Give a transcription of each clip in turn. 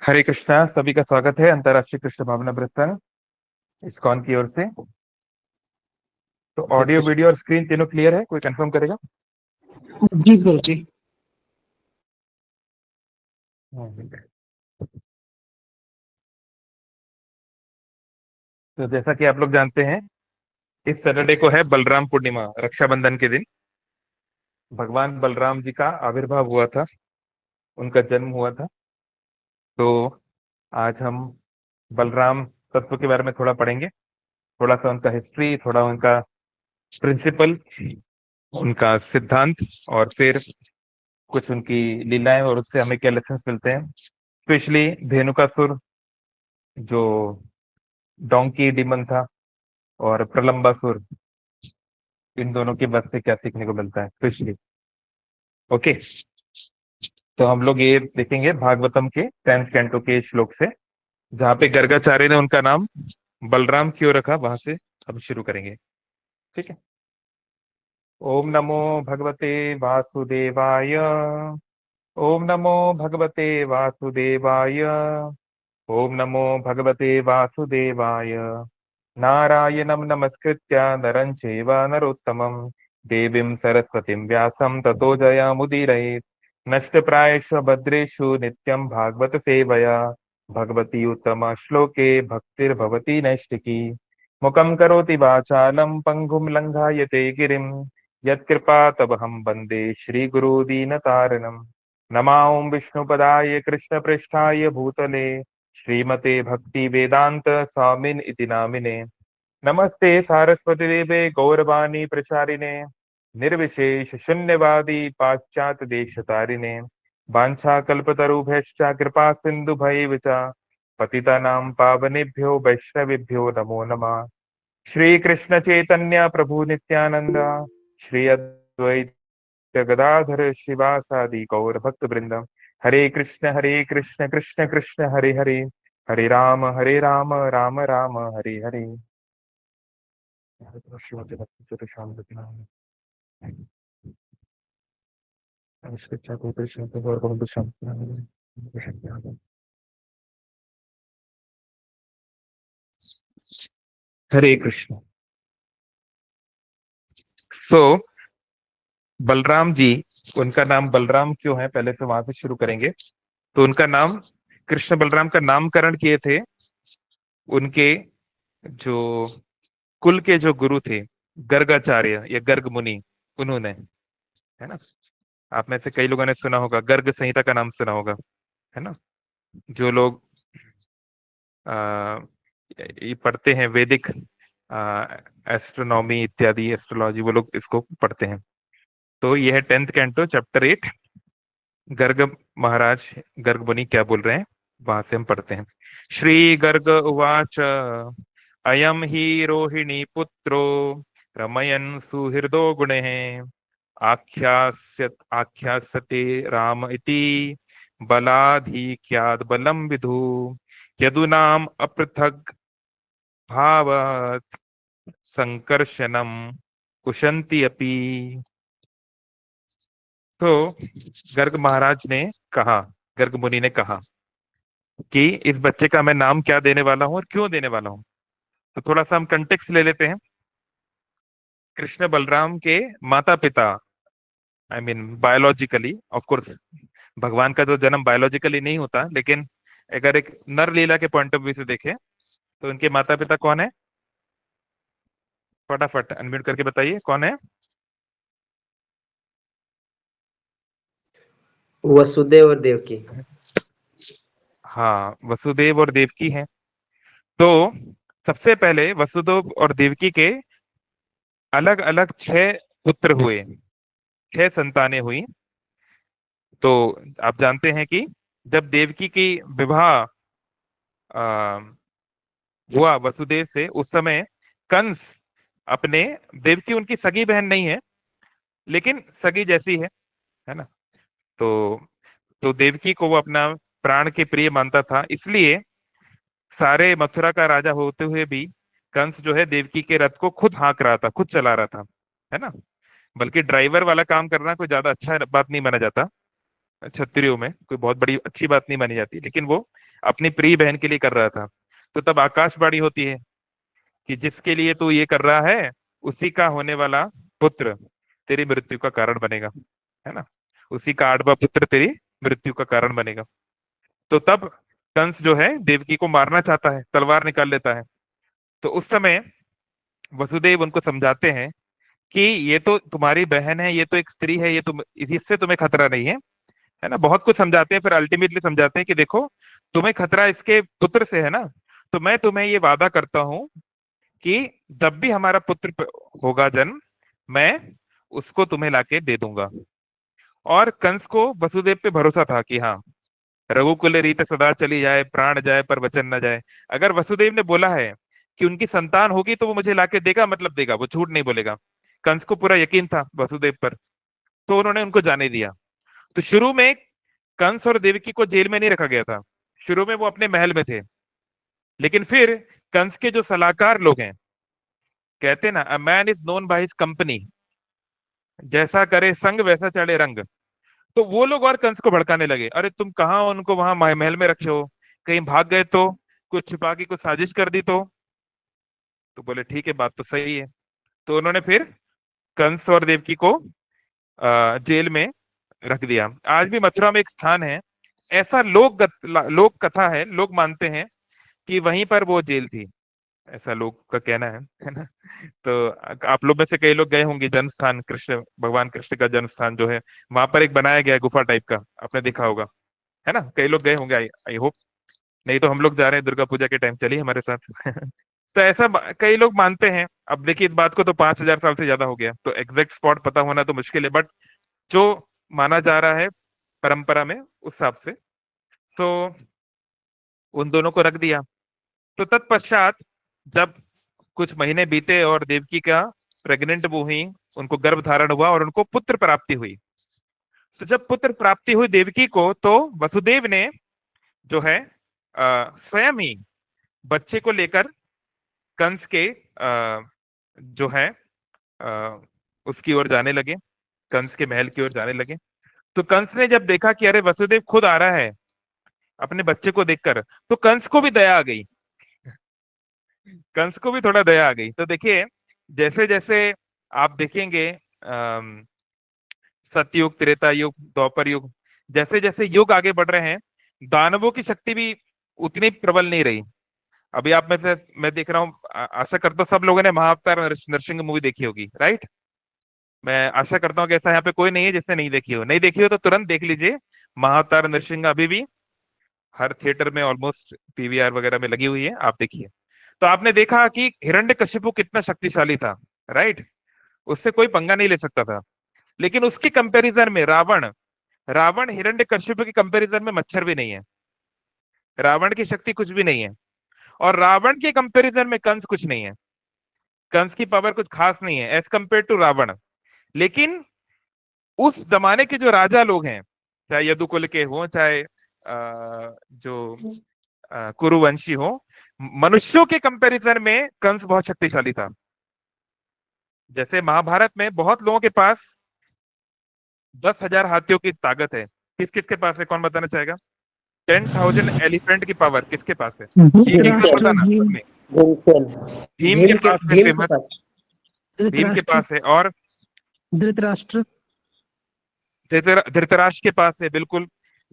हरे कृष्णा। सभी का स्वागत है अंतर्राष्ट्रीय कृष्ण भावना प्रस्थान इस्कॉन की ओर से। तो हरे ऑडियो कृष्ण। वीडियो और स्क्रीन तीनों क्लियर है? कोई कंफर्म करेगा? जी गुरु जी। तो जैसा कि आप लोग जानते हैं, इस सैटरडे को है बलराम पूर्णिमा, रक्षाबंधन के दिन भगवान बलराम जी का आविर्भाव हुआ था, उनका जन्म हुआ था। तो आज हम बलराम तत्व के बारे में थोड़ा पढ़ेंगे, थोड़ा सा उनका हिस्ट्री, थोड़ा उनका प्रिंसिपल, उनका सिद्धांत, और फिर कुछ उनकी लीलाएं और उससे हमें क्या लेसन मिलते हैं। स्पेशली धेनुकासुर जो डोंकी डिमन था, और प्रलंबासुर, इन दोनों के वध से क्या सीखने को मिलता है स्पेशली। ओके, तो हम लोग ये देखेंगे भागवतम के 10th कैंटो के श्लोक से, जहाँ पे गर्गाचार्य ने उनका नाम बलराम क्यों रखा, वहां से हम शुरू करेंगे। ठीक है। ओम नमो भगवते वासुदेवाय। ओम नमो भगवते वासुदेवाय। ओम नमो भगवते वासुदेवाय। नारायणं नमस्कृत्य नरं चैव नरोत्तमं देवीं सरस्वतीं व्यासं ततो जयमुदीरयेत्। नष्टप्रायेषु भद्रेषु नित्यं भागवत सेवया भगवती उत्तम श्लोके भक्तिर्भवती नैष्टिकी। मुखं करोति वाचालं पङ्गुं लङ्घायते गिरिं यत्कृपा तवहं वन्दे श्रीगुरो दीनतारिणम्। नमां विष्णुपदाय कृष्णपृष्ठाय भूतले श्रीमते भक्ति वेदांत स्वामिन इति नामिने। नमस्ते सारस्वती देवे गौरवाणी प्रचारिणे निर्विशेष शून्यवादी पाश्चात्य देश तारिणे। वाञ्छा कल्पतरुभ्यश्च कृपा सिंधु भैव च पतितानां पावनेभ्यो वैष्णवेभ्यो नमो नमः। श्री कृष्ण चैतन्य प्रभु नित्यानंद, श्री अद्वैत गदाधर शिवासादि गौर भक्त वृंद। हरे कृष्ण कृष्ण कृष्ण हरे हरे, हरे राम राम राम हरे हरे। श्रीमद् भक्ति शाम हरे कृष्ण। सो बलराम जी, उनका नाम बलराम क्यों है, पहले से वहां से शुरू करेंगे। तो उनका नाम, कृष्ण बलराम का नामकरण किए थे उनके जो कुल के जो गुरु थे, गर्गाचार्य या गर्ग मुनि, उन्होंने, है ना। आप में से कई लोगों ने सुना होगा, गर्ग संहिता का नाम सुना होगा, है ना। जो लोग आ, ये पढ़ते हैं वैदिक एस्ट्रोनॉमी इत्यादि एस्ट्रोलॉजी, वो लोग इसको पढ़ते हैं। तो यह है 10th कैंटो चैप्टर 8, गर्ग महाराज, गर्ग मुनि क्या बोल रहे हैं, वहां से हम पढ़ते हैं। श्री गर्ग उवाच अयम ही रोहिणी पुत्रो रमयन् सुहृदो गुणैः आख्यास्यते राम इति बलाधिक्याद् बलं विदु यदुनाम अपृथक भावात् संकर्षणम कुशंति अपि। तो गर्ग महाराज ने कहा, गर्ग मुनि ने कहा कि इस बच्चे का मैं नाम क्या देने वाला हूं और क्यों देने वाला हूं। तो थोड़ा सा हम कंटेक्स्ट ले लेते हैं। कृष्ण बलराम के माता पिता, I mean biologically, of course भगवान का जो जन्म बायोलॉजिकली नहीं होता, लेकिन अगर एक नर लीला के पॉइंट ऑफ व्यू से देखें तो उनके माता पिता कौन है? फटाफट अनम्यूट करके बताइए कौन है। वसुदेव और देवकी। हाँ, वसुदेव और देवकी हैं। तो सबसे पहले वसुदेव और देवकी के अलग अलग 6 पुत्र हुए, 6 संतानें हुई। तो आप जानते हैं कि जब देवकी की विवाह आ, हुआ वसुदेव से, उस समय कंस अपने, देवकी उनकी सगी बहन नहीं है लेकिन सगी जैसी है ना। तो देवकी को वो अपना प्राण के प्रिय मानता था, इसलिए सारे मथुरा का राजा होते हुए भी कंस जो है देवकी के रथ को खुद हाँक रहा था, खुद चला रहा था, है ना। बल्कि ड्राइवर वाला काम करना कोई ज्यादा अच्छा बात नहीं माना जाता। क्षत्रियों में कोई बहुत बड़ी अच्छी बात नहीं मानी जाती, लेकिन वो अपनी प्रिय बहन के लिए कर रहा था। तो तब आकाशवाणी होती है कि जिसके लिए तू ये कर रहा है, उसी का होने वाला पुत्र तेरी मृत्यु का कारण बनेगा, है ना। उसी का आठवां पुत्र तेरी मृत्यु का कारण बनेगा। तो तब कंस जो है देवकी को मारना चाहता है, तलवार निकाल लेता है। तो उस समय वसुदेव उनको समझाते हैं कि ये तो तुम्हारी बहन है, ये तो एक स्त्री है, ये तुम, इससे तुम्हें खतरा नहीं है, है ना। बहुत कुछ समझाते हैं, फिर अल्टीमेटली समझाते हैं कि देखो, तुम्हें खतरा इसके पुत्र से है ना, तो मैं तुम्हें ये वादा करता हूं कि जब भी हमारा पुत्र होगा जन्म, मैं उसको तुम्हें लाके दे दूंगा। और कंस को वसुदेव पे भरोसा था कि हाँ, रघुकुल रीत सदा चली जाए, प्राण जाए पर वचन न जाए। अगर वसुदेव ने बोला है कि उनकी संतान होगी तो वो मुझे लाके देगा, मतलब देगा, वो झूठ नहीं बोलेगा। कंस को पूरा यकीन था वसुदेव पर, तो उन्होंने उनको जाने दिया। तो शुरू में कंस और देवकी को जेल में नहीं रखा गया था, शुरू में वो अपने महल में थे। लेकिन फिर कंस के जो सलाहकार लोग हैं, कहते ना, a man is known by his company, जैसा करे संग वैसा चढ़े रंग। तो वो लोग और कंस को भड़काने लगे, अरे तुम कहाँ उनको वहां महल में रखे हो, कहीं भाग गए तो, कुछ छुपा के कुछ साजिश कर दी तो बोले ठीक है, बात तो सही है। तो उन्होंने फिर कंस और देवकी को जेल में रख दिया। आज भी मथुरा में एक स्थान है, ऐसा लोक कथा है, लोग मानते हैं कि वहीं पर वो जेल थी, ऐसा लोग का कहना है ना। तो आप लोग में से कई लोग गए होंगे जन्म स्थान, कृष्ण भगवान कृष्ण का जन्म स्थान जो है, वहां पर एक बनाया गया है गुफा टाइप का, आपने देखा होगा, है ना। कई लोग गए होंगे, आई होप। नहीं तो हम लोग जा रहे हैं दुर्गा पूजा के टाइम, चलिए हमारे साथ। तो ऐसा कई लोग मानते हैं। अब देखिए, इस बात को तो 5,000 साल से ज्यादा हो गया, तो एग्जैक्ट स्पॉट पता होना तो मुश्किल है, बट जो माना जा रहा है परंपरा में उस हिसाब से, सो उन दोनों को रख दिया। तो तत्पश्चात जब कुछ महीने बीते और देवकी का प्रेग्नेंट वो हुई, उनको गर्भ धारण हुआ और उनको पुत्र प्राप्ति हुई। तो जब पुत्र प्राप्ति हुई देवकी को, तो वसुदेव ने जो है स्वयं ही बच्चे को लेकर कंस के जो है अ, उसकी ओर जाने लगे, कंस के महल की ओर जाने लगे। तो कंस ने जब देखा कि अरे वसुदेव खुद आ रहा है अपने बच्चे को देखकर, तो कंस को भी दया आ गई, कंस को भी थोड़ा दया आ गई। तो देखिए, जैसे जैसे आप देखेंगे सतयुग, त्रेता युग, द्वापर युग, जैसे जैसे युग आगे बढ़ रहे हैं, दानवों की शक्ति भी उतनी प्रबल नहीं रही। अभी आप में से मैं देख रहा हूँ, आशा करता हूँ सब लोगों ने महाअवतार नरसिंह मूवी देखी होगी, राइट। मैं आशा करता हूँ कि ऐसा यहाँ पे कोई नहीं है जिसने नहीं देखी हो। नहीं देखी हो तो तुरंत देख लीजिए, महाअवतार नरसिंह अभी भी हर थिएटर में, ऑलमोस्ट पीवीआर वगैरह में लगी हुई है, आप देखिए। तो आपने देखा कि हिरण्यकशिपु कितना शक्तिशाली था, राइट। उससे कोई पंगा नहीं ले सकता था। लेकिन उसके कंपैरिजन में रावण, रावण हिरण्यकशिपु के कंपैरिजन में मच्छर भी नहीं है, रावण की शक्ति कुछ भी नहीं है। और रावण के कंपैरिजन में कंस कुछ नहीं है, कंस की पावर कुछ खास नहीं है एज कंपेयर टू रावण। लेकिन उस जमाने के जो राजा लोग हैं, चाहे यदुकुल के हों, चाहे जो कुरुवंशी हो, मनुष्यों के कंपैरिजन में कंस बहुत शक्तिशाली था। जैसे महाभारत में बहुत लोगों के पास 10,000 हाथियों की ताकत है, किस किस के पास है, कौन बताना चाहेगा। 10,000 एलिफेंट की पावर किसके पास है, एक एक नाम भीमसेन बताना सबने। भीमसेन भीम के पास है, भीम के फेमस, पास। भीम के धृतराष्ट्र पास है। और धृतराष्ट्र धृतराष्ट्र के पास है, बिल्कुल।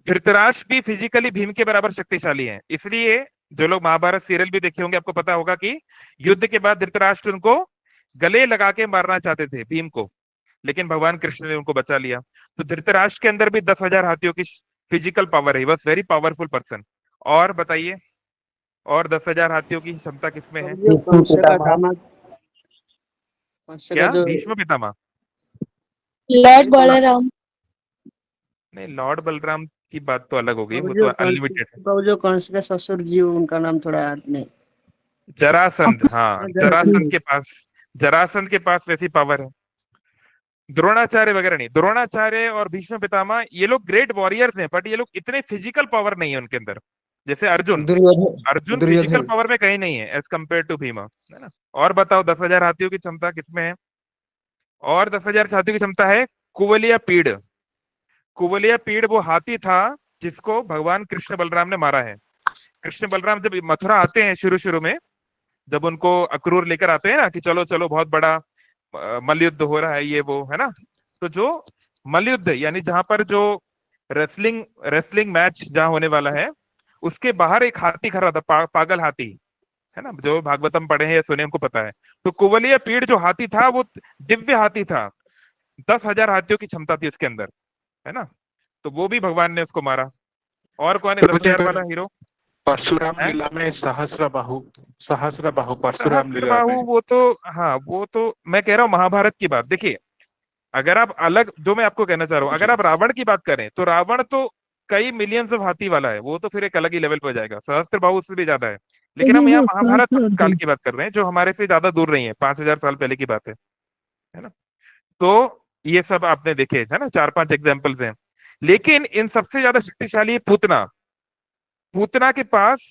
धृतराष्ट्र भी फिजिकली भीम के बराबर शक्तिशाली है। इसलिए जो लोग महाभारत सीरियल भी देखे होंगे, आपको पता होगा कि युद्ध के बाद धृतराष्ट्र उनको गले लगा के मारना चाहते थे, भीम को, लेकिन भगवान कृष्ण ने उनको बचा लिया। तो धृतराष्ट्र के अंदर भी 10,000 हाथियों की फिजिकल पावर है, वॉज वेरी पावरफुल पर्सन। और बताइए, और 10,000 हाथियों की क्षमता किसमें है। जो कंस का दामाद, कंस का क्या जो भीष्म पितामह? लॉर्ड बलराम। नहीं, लॉर्ड बलराम की बात तो अलग हो गई, वो तो जो कंस अनलिमिटेड है। जो कंस के ससुर जी, उनका नाम थोड़ा याद नहीं। जरासंध, हाँ, जरासंध के पास, जरासंध के पास वैसी पावर है। द्रोणाचार्य वगैरह नहीं, द्रोणाचार्य और भीष्म पितामह ये लोग ग्रेट वॉरियर्स हैं, बट ये लोग इतने फिजिकल पावर नहीं है उनके अंदर। जैसे अर्जुन, दुर्योधन अर्जुन फिजिकल दुर्योधन पावर में कहीं नहीं है एज कम्पेयर टू भीमा, है ना। और बताओ, 10,000 हाथियों की क्षमता किसमें है। और 10,000 हाथियों की क्षमता है कुवलिया पीड़, कुवलया पीड़ वो हाथी था जिसको भगवान कृष्ण बलराम ने मारा है। कृष्ण बलराम जब मथुरा आते हैं शुरू शुरू में, जब उनको अक्रूर लेकर आते हैं ना कि चलो चलो बहुत बड़ा मल्लयुद्ध हो रहा है, ये वो है ना, तो जो मल्लयुद्ध यानी जहां पर जो रेसलिंग रेसलिंग मैच जहां होने वाला है, उसके बाहर एक हाथी खड़ा था, पागल हाथी, है ना, जो भागवतम पढ़े हैं या सुने उनको पता है। तो कुवलया पीड़ जो हाथी था वो दिव्य हाथी था, 10,000 हाथियों की क्षमता थी उसके अंदर, है ना। तो वो भी भगवान ने उसको मारा। और कौन है तो मुझे 10,000 वाला हीरो परशुराम है? लीला में सहस्र बाहु परशुराम सहस्त्र लीला बाहु, में। वो तो, हाँ वो तो मैं कह रहा हूँ महाभारत की बात। देखिए, अगर आप अलग, जो मैं आपको कहना चाह रहा हूँ, जी। अगर आप रावण की बात करें तो रावण तो कई मिलियंस ऑफ हाथी वाला है, वो तो फिर एक अलग ही लेवल पर जाएगा, सहस्त्र बाहु उससे भी ज्यादा है। लेकिन हम यहाँ वो महाभारत काल सहस्त्रार्जुन। की बात कर रहे हैं, जो हमारे से ज्यादा दूर नहीं है, 5,000 साल पहले की बात है ना। तो ये सब आपने देखे है ना, 4-5 एग्जाम्पल्स हैं। लेकिन इन सबसे ज्यादा शक्तिशाली है पूतना। पूतना के पास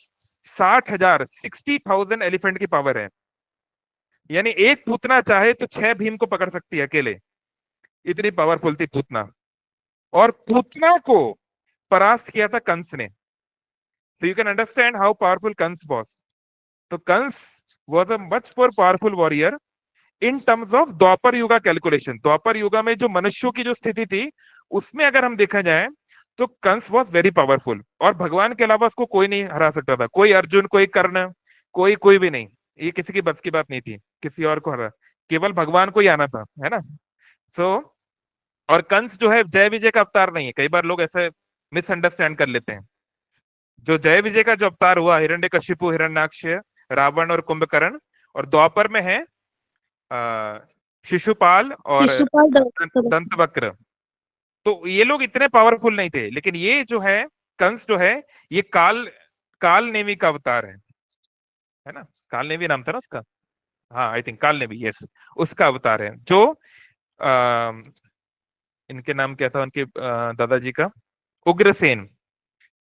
60,000 एलिफेंट की पावर है। यानी एक पूतना चाहे तो 6 भीम को पकड़ सकती है अकेले, इतनी पावरफुल थी पूतना। और पूतना को परास्त किया था कंस ने। So you can understand how powerful Kansa was. तो Kansa was a much more powerful warrior in terms of Dwapara yuga calculation. Dwapara yuga में जो मनुष्यों की जो स्थिति थी, उसमें अगर हम देखा जाए तो कंस वॉज वेरी पावरफुल, और भगवान के अलावा उसको कोई नहीं हरा सकता था। कोई अर्जुन, कोई कर्ण, कोई कोई भी नहीं। ये किसी की बस की बात नहीं थी किसी और को हरा, केवल भगवान को ही आना था, है ना। सो और कंस जो है जय विजय का अवतार नहीं है, कई बार लोग ऐसे मिसअंडरस्टैंड कर लेते हैं। जो जय विजय का जो अवतार हुआ, हिरण्यकशिपु, हिरण्याक्ष, रावण और कुंभकर्ण, और द्वापर में है शिशुपाल और शिशुपाल दंत दंतवक्र। तो ये लोग इतने पावरफुल नहीं थे, लेकिन ये जो है कंस जो है, ये काल नेमी का अवतार है ना। काल नेमी नाम था ना उसका, हाँ आई थिंक काल नेमी, यस, उसका अवतार है। जो आ, इनके नाम क्या था उनके दादाजी का, उग्रसेन।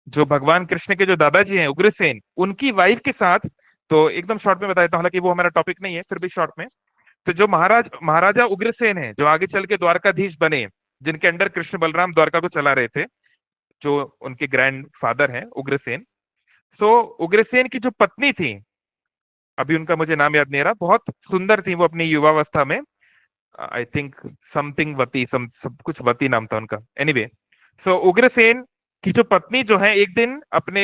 जो भगवान कृष्ण के जो दादाजी हैं उग्रसेन, उनकी वाइफ के साथ, तो एकदम शॉर्ट में बता देता हूँ, हालांकि वो हमारा टॉपिक नहीं है, फिर भी शॉर्ट में। तो जो महाराजा उग्रसेन है, जो आगे चल के द्वारकाधीश बने, जिनके अंडर कृष्ण बलराम द्वारका को चला रहे थे, जो उनके ग्रैंड फादर हैं उग्रसेन। सो उग्रसेन की जो पत्नी थी, अभी उनका मुझे नाम याद नहीं आ रहा, बहुत सुंदर थी वो अपनी युवावस्था में। आई थिंक समथिंग वती, सब कुछ वती नाम था उनका, एनीवे। सो उग्रसेन की जो पत्नी जो है, एक दिन अपने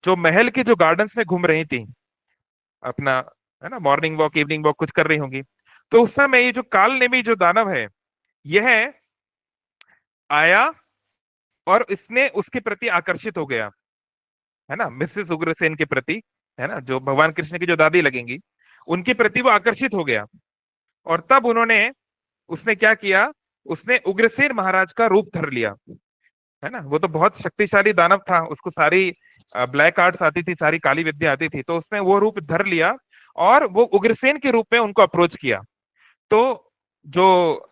जो महल के जो गार्डन्स में घूम रही थी, अपना, है ना, मॉर्निंग वॉक इवनिंग वॉक कुछ कर रही होंगी। तो उस समय ये जो काल नेमी जो दानव है, यह आया और इसने उसके प्रति आकर्षित हो गया, है ना, मिसेस उग्रसेन के प्रति, है ना, जो भगवान कृष्ण की जो दादी लगेंगी, उनके प्रति वो आकर्षित हो गया। और तब उसने क्या किया, उसने उग्रसेन महाराज का रूप धर लिया, है ना। वो तो बहुत शक्तिशाली दानव था, उसको सारी ब्लैक आर्ट्स आती थी, सारी काली विद्या आती थी, तो उसने वो रूप धर लिया और वो उग्रसेन के रूप में उनको अप्रोच किया। तो जो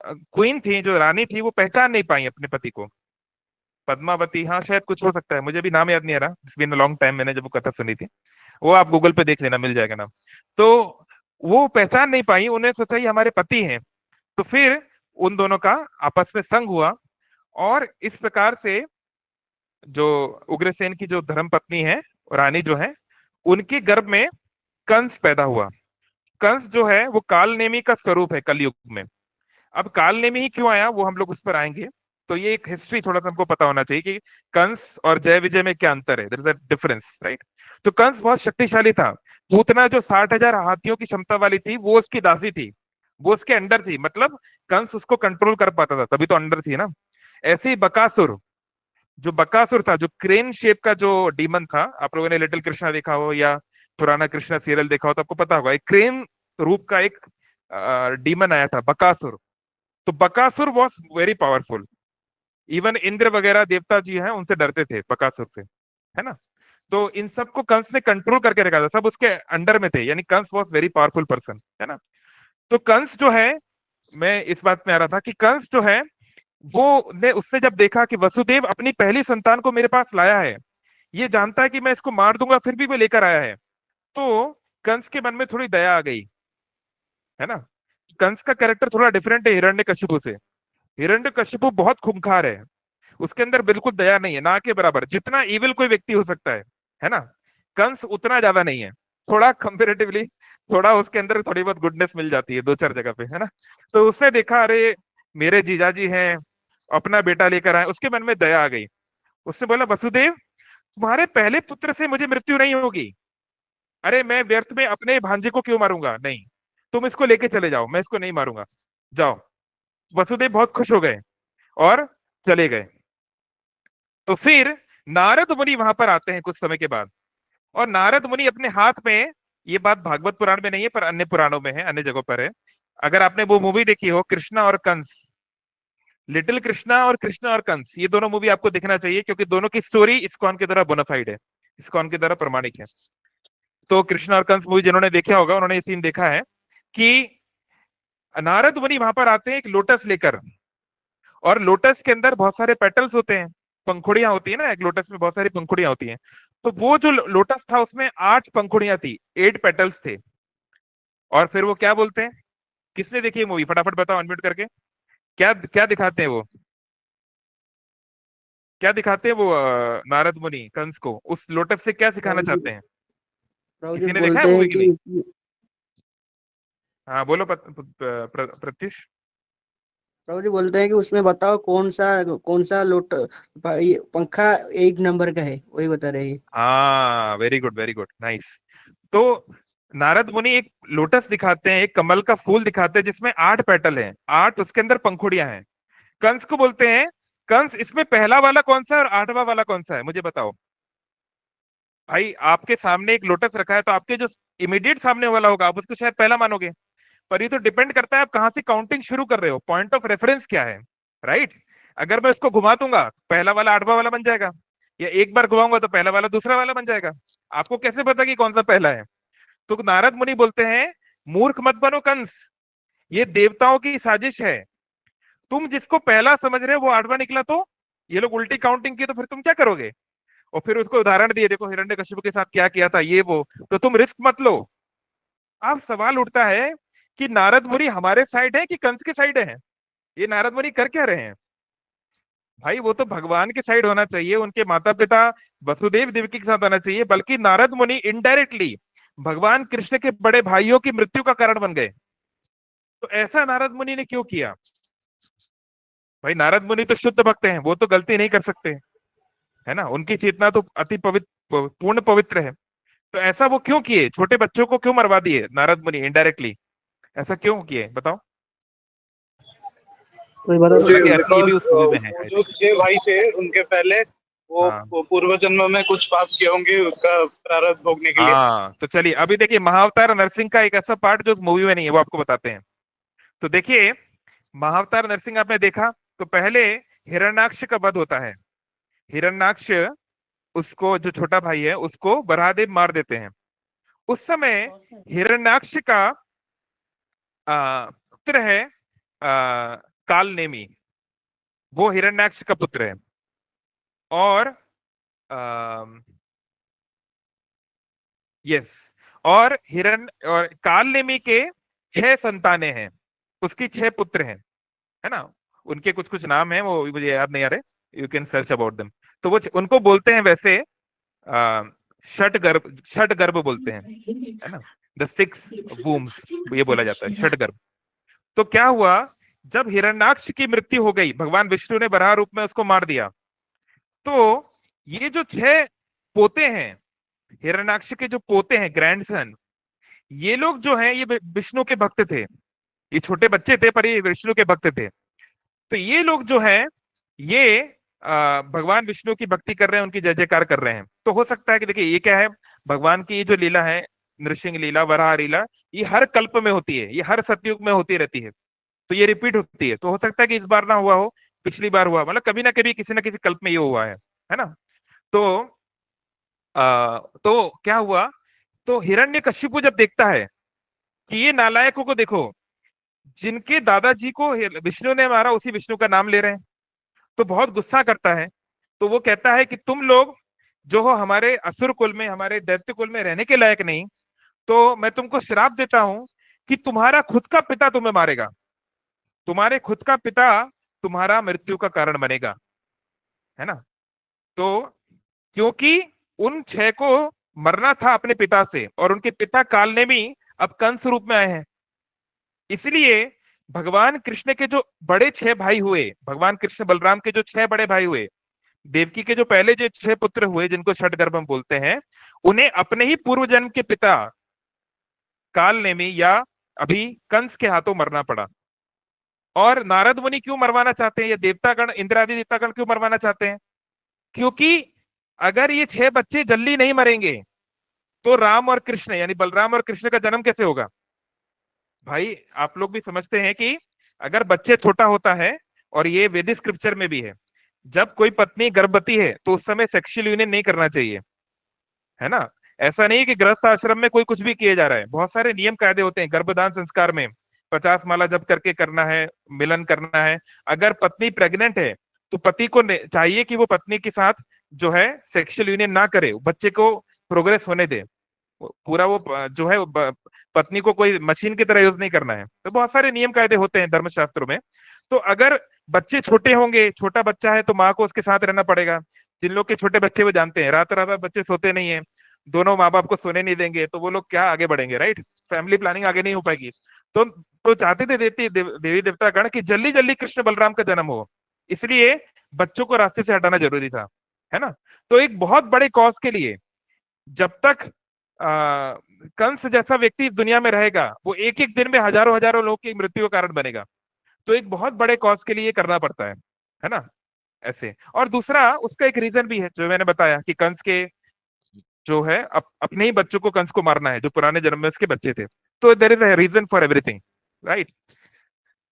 क्वीन थी, जो रानी थी, वो पहचान नहीं पाई अपने पति को। पद्मावती, हाँ शायद कुछ हो सकता है, मुझे भी नाम याद नहीं आ रहा, it's been a long time, मैंने जब वो कथा सुनी थी। वो आप गूगल पे देख लेना, मिल जाएगा नाम। तो वो पहचान नहीं पाई, उन्हें सोचा ये हमारे पति हैं। तो फिर उन दोनों का आपस में संग हुआ, और इस प्रकार से जो उग्रसेन की जो धर्म पत्नी है, रानी जो है, उनके गर्भ में कंस पैदा हुआ। कंस जो है वो काल नेमी का स्वरूप है कलयुग में। अब काल नेमी ही क्यों आया, वो हम लोग उस पर आएंगे। तो ये एक हिस्ट्री थोड़ा सा हमको पता होना चाहिए कि कंस और जय विजय में क्या अंतर है, there is a difference, right. तो कंस बहुत शक्तिशाली था। पूतना जो 60,000 हाथियों की क्षमता वाली थी, वो उसकी दासी थी, वो उसके अंडर थी, मतलब कंस उसको कंट्रोल कर पाता था, तभी तो अंडर थी ना। ऐसे ही बकासुर, जो बकासुर था, जो क्रेन शेप का जो डीमन था, आप लोगों ने लिटिल कृष्णा देखा हो या पुराना कृष्णा सीरियल देखा हो तो आपको पता होगा, एक क्रेन रूप का एक डीमन आया था, बकासुर। तो Bakasur was very powerful. Even Indra वगैरह देवता जी हैं, उनसे डरते थे बकासुर से, है ना। तो इन सबको कंस ने कंट्रोल करके रखा था, सब उसके अंडर में थे, यानी Kans was very powerful person, है ना। तो कंस जो है, मैं इस बात में आ रहा था कि कंस जो है, वो ने उसने जब देखा कि वसुदेव अपनी पहली संतान को मेरे पास लाया है, ये जानता है कि मैं इसको मार दूंगा, फिर भी वो लेकर आया है, तो कंस के मन में थोड़ी दया आ गई, है ना। कंस का कैरेक्टर थोड़ा डिफरेंट है हिरण्यकशिपु से। हिरण्यकशिपु बहुत खूंखार है, उसके अंदर बिल्कुल दया नहीं है, ना के बराबर। जितना इविल कोई व्यक्ति हो सकता है ना, कंस उतना ज्यादा नहीं है। थोड़ा कंपेरेटिवली, थोड़ा उसके अंदर थोड़ी बहुत गुडनेस मिल जाती है दो चार जगह पे, है ना। तो उसने देखा, अरे मेरे जीजाजी हैं, अपना बेटा लेकर आए, उसके मन में दया आ गई। उसने बोला, वसुदेव, तुम्हारे पहले पुत्र से मुझे मृत्यु नहीं होगी। अरे मैं व्यर्थ में अपने भांजे को क्यों मारूंगा, नहीं, तुम इसको लेके चले जाओ, मैं इसको नहीं मारूंगा, जाओ। वसुदेव बहुत खुश हो गए और चले गए। तो फिर नारद मुनि वहां पर आते हैं कुछ समय के बाद, और नारद मुनि अपने हाथ में, ये बात भागवत पुराण में नहीं है पर अन्य पुराणों में है, अन्य जगहों पर है। अगर आपने वो मूवी देखी हो, कृष्णा और कंस, लिटिल कृष्णा और कृष्णा और कंस, ये दोनों मूवी आपको देखना चाहिए, क्योंकि दोनों की स्टोरी इस्कॉन के द्वारा बोनाफाइड है, इस्कॉन के द्वारा प्रमाणिक है। तो कृष्णा और कंस मूवी जिन्होंने देखा होगा, उन्होंने ये सीन देखा है कि नारद मुनि वहां पर आते हैं एक लोटस लेकर, और लोटस के अंदर बहुत सारे पेटल्स होते हैं, पंखुड़ियां होती है ना, एक लोटस में बहुत सारी पंखुड़ियां होती हैं। तो वो जो लोटस था उसमें 8 पंखुड़ियां थी, 8 पेटल्स थे। और फिर वो क्या बोलते हैं, किसने देखी है मूवी, फटाफट बताओ अनम्यूट करके। क्या क्या दिखाते हैं वो, क्या दिखाते हैं वो नारद मुनि कंस को, उस लोटस से क्या सिखाना प्रभु जी चाहते हैं? प्रभु जी किसी ने देखा है बोलते मूवी हैं की नहीं? कि हाँ बोलो प्रत्युष। प्रभु जी बोलते हैं कि उसमें बताओ कौन सा ये पंखा एक नंबर का है, वही बता रहे हैं। हाँ वेरी गुड नाइस। तो नारद मुनि एक लोटस दिखाते हैं, एक कमल का फूल दिखाते हैं जिसमें 8 पेटल हैं, 8 उसके अंदर पंखुड़ियां हैं। कंस को बोलते हैं, कंस इसमें पहला वाला कौन सा है और 8वां वाला कौन सा है, मुझे बताओ। भाई आपके सामने एक लोटस रखा है, तो आपके जो इमीडिएट सामने वाला होगा आप उसको शायद पहला मानोगे, पर ये तो डिपेंड करता है आप कहां से काउंटिंग शुरू कर रहे हो, पॉइंट ऑफ रेफरेंस क्या है, राइट। अगर मैं उसको घुमा दूंगा, पहला वाला 8वां वाला बन जाएगा, या एक बार घुमाऊंगा तो पहला वाला दूसरा वाला बन जाएगा। आपको कैसे पता कि कौन सा पहला है? तो नारद मुनि बोलते हैं, मूर्ख मत बनो कंस, ये देवताओं की साजिश है। तुम जिसको पहला समझ रहे हो वो 8वां निकला, तो ये लोग उल्टी काउंटिंग की, तो फिर तुम क्या करोगे? और फिर उसको उदाहरण दिए, देखो हिरण्यकशिपु के साथ क्या किया था, ये वो, तो तुम रिस्क मत लो। अब सवाल उठता है कि नारद मुनि हमारे साइड है कि कंस के साइड है? ये नारद मुनि कर क्या रहे हैं? भाई वो तो भगवान के साइड होना चाहिए, उनके माता पिता वसुदेव देवकी के साथ होना चाहिए, बल्कि नारद मुनि इनडायरेक्टली भगवान कृष्ण के बड़े भाइयों की मृत्यु का कारण बन गए। तो ऐसा नारद मुनि ने क्यों किया? भाई नारद मुनि तो शुद्ध भक्त हैं, वो तो गलती नहीं कर सकते, है ना, उनकी चेतना तो अति पवित्र, पूर्ण पवित्र है। तो ऐसा वो क्यों किए, छोटे बच्चों को क्यों मरवा दिए नारद मुनि इनडायरेक्टली, ऐसा क्यों किए बताओ? कोई बता दो। हालांकि अर्थ ये भी बिकॉज उस मूवी में है वो आई जो थिंक। 6 भाई थे उनके पहले हाँ वो पूर्व जन्म में कुछ पाप किए होंगे, उसका प्रारब्ध भोगने के लिए। हाँ, तो चलिए अभी देखिए महाअवतार नरसिंह का एक ऐसा पार्ट जो उस मूवी में नहीं है, वो आपको बताते हैं। तो देखिए, महाअवतार नरसिंह आपने देखा, तो पहले हिरण्याक्ष का वध होता है। हिरण्याक्ष, उसको जो छोटा भाई है उसको बराहदेव मार देते हैं। उस समय हिरण्याक्ष का पुत्र है कालनेमी, वो हिरण्याक्ष का पुत्र है। और यस, और हिरण और कालनेमी के 6 संतानें हैं, उसकी 6 पुत्र हैं, है ना। उनके कुछ कुछ नाम हैं, वो मुझे याद नहीं आ रहे, you can search about them. तो वो उनको बोलते हैं वैसे षट गर्भ बोलते हैं, है ना, द 6 वूम्स, ये बोला जाता है षट गर्भ। तो क्या हुआ, जब हिरण्याक्ष की मृत्यु हो गई, भगवान विष्णु ने वराह रूप में उसको मार दिया, तो ये जो 6 पोते हैं, हिरण्याक्ष के जो पोते हैं, ग्रैंडसन, ये लोग जो हैं ये विष्णु के भक्त थे। ये छोटे बच्चे थे पर ये विष्णु के भक्त थे। तो ये लोग जो हैं ये भगवान विष्णु की भक्ति कर रहे हैं, उनकी जय जयकार कर रहे हैं। तो हो सकता है कि देखिए ये क्या है, भगवान की ये जो लीला है, नृसिंह लीला, वराह लीला, ये हर कल्प में होती है, ये हर सतयुग में होती रहती है, तो ये रिपीट होती है। तो हो सकता है कि इस बार ना हुआ हो, पिछली बार हुआ, मतलब कभी ना कभी किसी ना किसी कल्प में ये हुआ है ना। तो तो क्या हुआ, तो हिरण्यकशिपु जब देखता है कि ये नालायकों को देखो, जिनके दादाजी को विष्णु ने मारा उसी विष्णु का नाम ले रहे हैं, तो बहुत गुस्सा करता है। तो वो कहता है कि तुम लोग जो हो हमारे असुर कुल में, हमारे दैत्य कुल में रहने के लायक नहीं, तो मैं तुमको श्राप देता हूं कि तुम्हारा खुद का पिता तुम्हें मारेगा, तुम्हारे खुद का पिता तुम्हारा मृत्यु का कारण बनेगा। है ना। तो क्योंकि उन 6 को मरना था अपने पिता से, और उनके पिता कालनेमी अब कंस रूप में आए हैं, इसलिए भगवान कृष्ण के जो बड़े 6 भाई हुए, भगवान कृष्ण बलराम के जो 6 बड़े भाई हुए, देवकी के जो पहले जो 6 पुत्र हुए जिनको षटगर्भ हम बोलते हैं, उन्हें अपने ही पूर्व जन्म के पिता कालनेमी या अभी कंस के हाथों मरना पड़ा। और नारद मुनि क्यों मरवाना चाहते हैं, या देवतागण, इंद्र आदि देवतागण क्यों मरवाना चाहते हैं? क्योंकि अगर ये 6 बच्चे जल्दी नहीं मरेंगे तो राम और कृष्ण यानी बलराम और कृष्ण का जन्म कैसे होगा? भाई आप लोग भी समझते हैं कि अगर बच्चे छोटा होता है, और ये वेदिक स्क्रिप्चर में भी है, जब कोई पत्नी गर्भवती है तो उस समय सेक्सुअल यूनियन नहीं करना चाहिए, है ना। ऐसा नहीं कि गृहस्थ आश्रम में कोई कुछ भी किया जा रहा है, बहुत सारे नियम कायदे होते हैं। गर्भदान संस्कार में 50 माला जप करके करना है, मिलन करना है। अगर पत्नी प्रेग्नेंट है तो पति को चाहिए कि वो पत्नी के साथ जो है सेक्सुअल यूनियन ना करे, बच्चे को प्रोग्रेस होने दे। पूरा वो जो है पत्नी को कोई मशीन की तरह यूज नहीं करना है। तो बहुत सारे नियम कायदे होते हैं धर्मशास्त्रों में। तो अगर बच्चे छोटे होंगे, छोटा बच्चा है, तो माँ को उसके साथ रहना पड़ेगा। जिन लोग के छोटे बच्चे वो जानते हैं, रात रात भर बच्चे सोते नहीं है, दोनों माँ बाप को सोने नहीं देंगे, तो वो लोग क्या आगे बढ़ेंगे, राइट। फैमिली प्लानिंग आगे नहीं हो पाएगी। तो चाहते थे देवी देवता गण की जल्दी जल्दी कृष्ण बलराम का जन्म हो, इसलिए बच्चों को रास्ते से हटाना जरूरी था, है ना। तो एक बहुत बड़े कॉज के लिए, जब तक कंस जैसा व्यक्ति इस दुनिया में रहेगा, वो एक एक दिन में हजारों हजारों लोगों की मृत्यु का कारण बनेगा। तो एक बहुत बड़े कॉज के लिए करना पड़ता है ना, ऐसे। और दूसरा उसका एक रीजन भी है जो मैंने बताया कि कंस के जो है अपने ही बच्चों को कंस को मारना है, जो पुराने जन्म में उसके बच्चे थे। तो there is a reason for everything, right.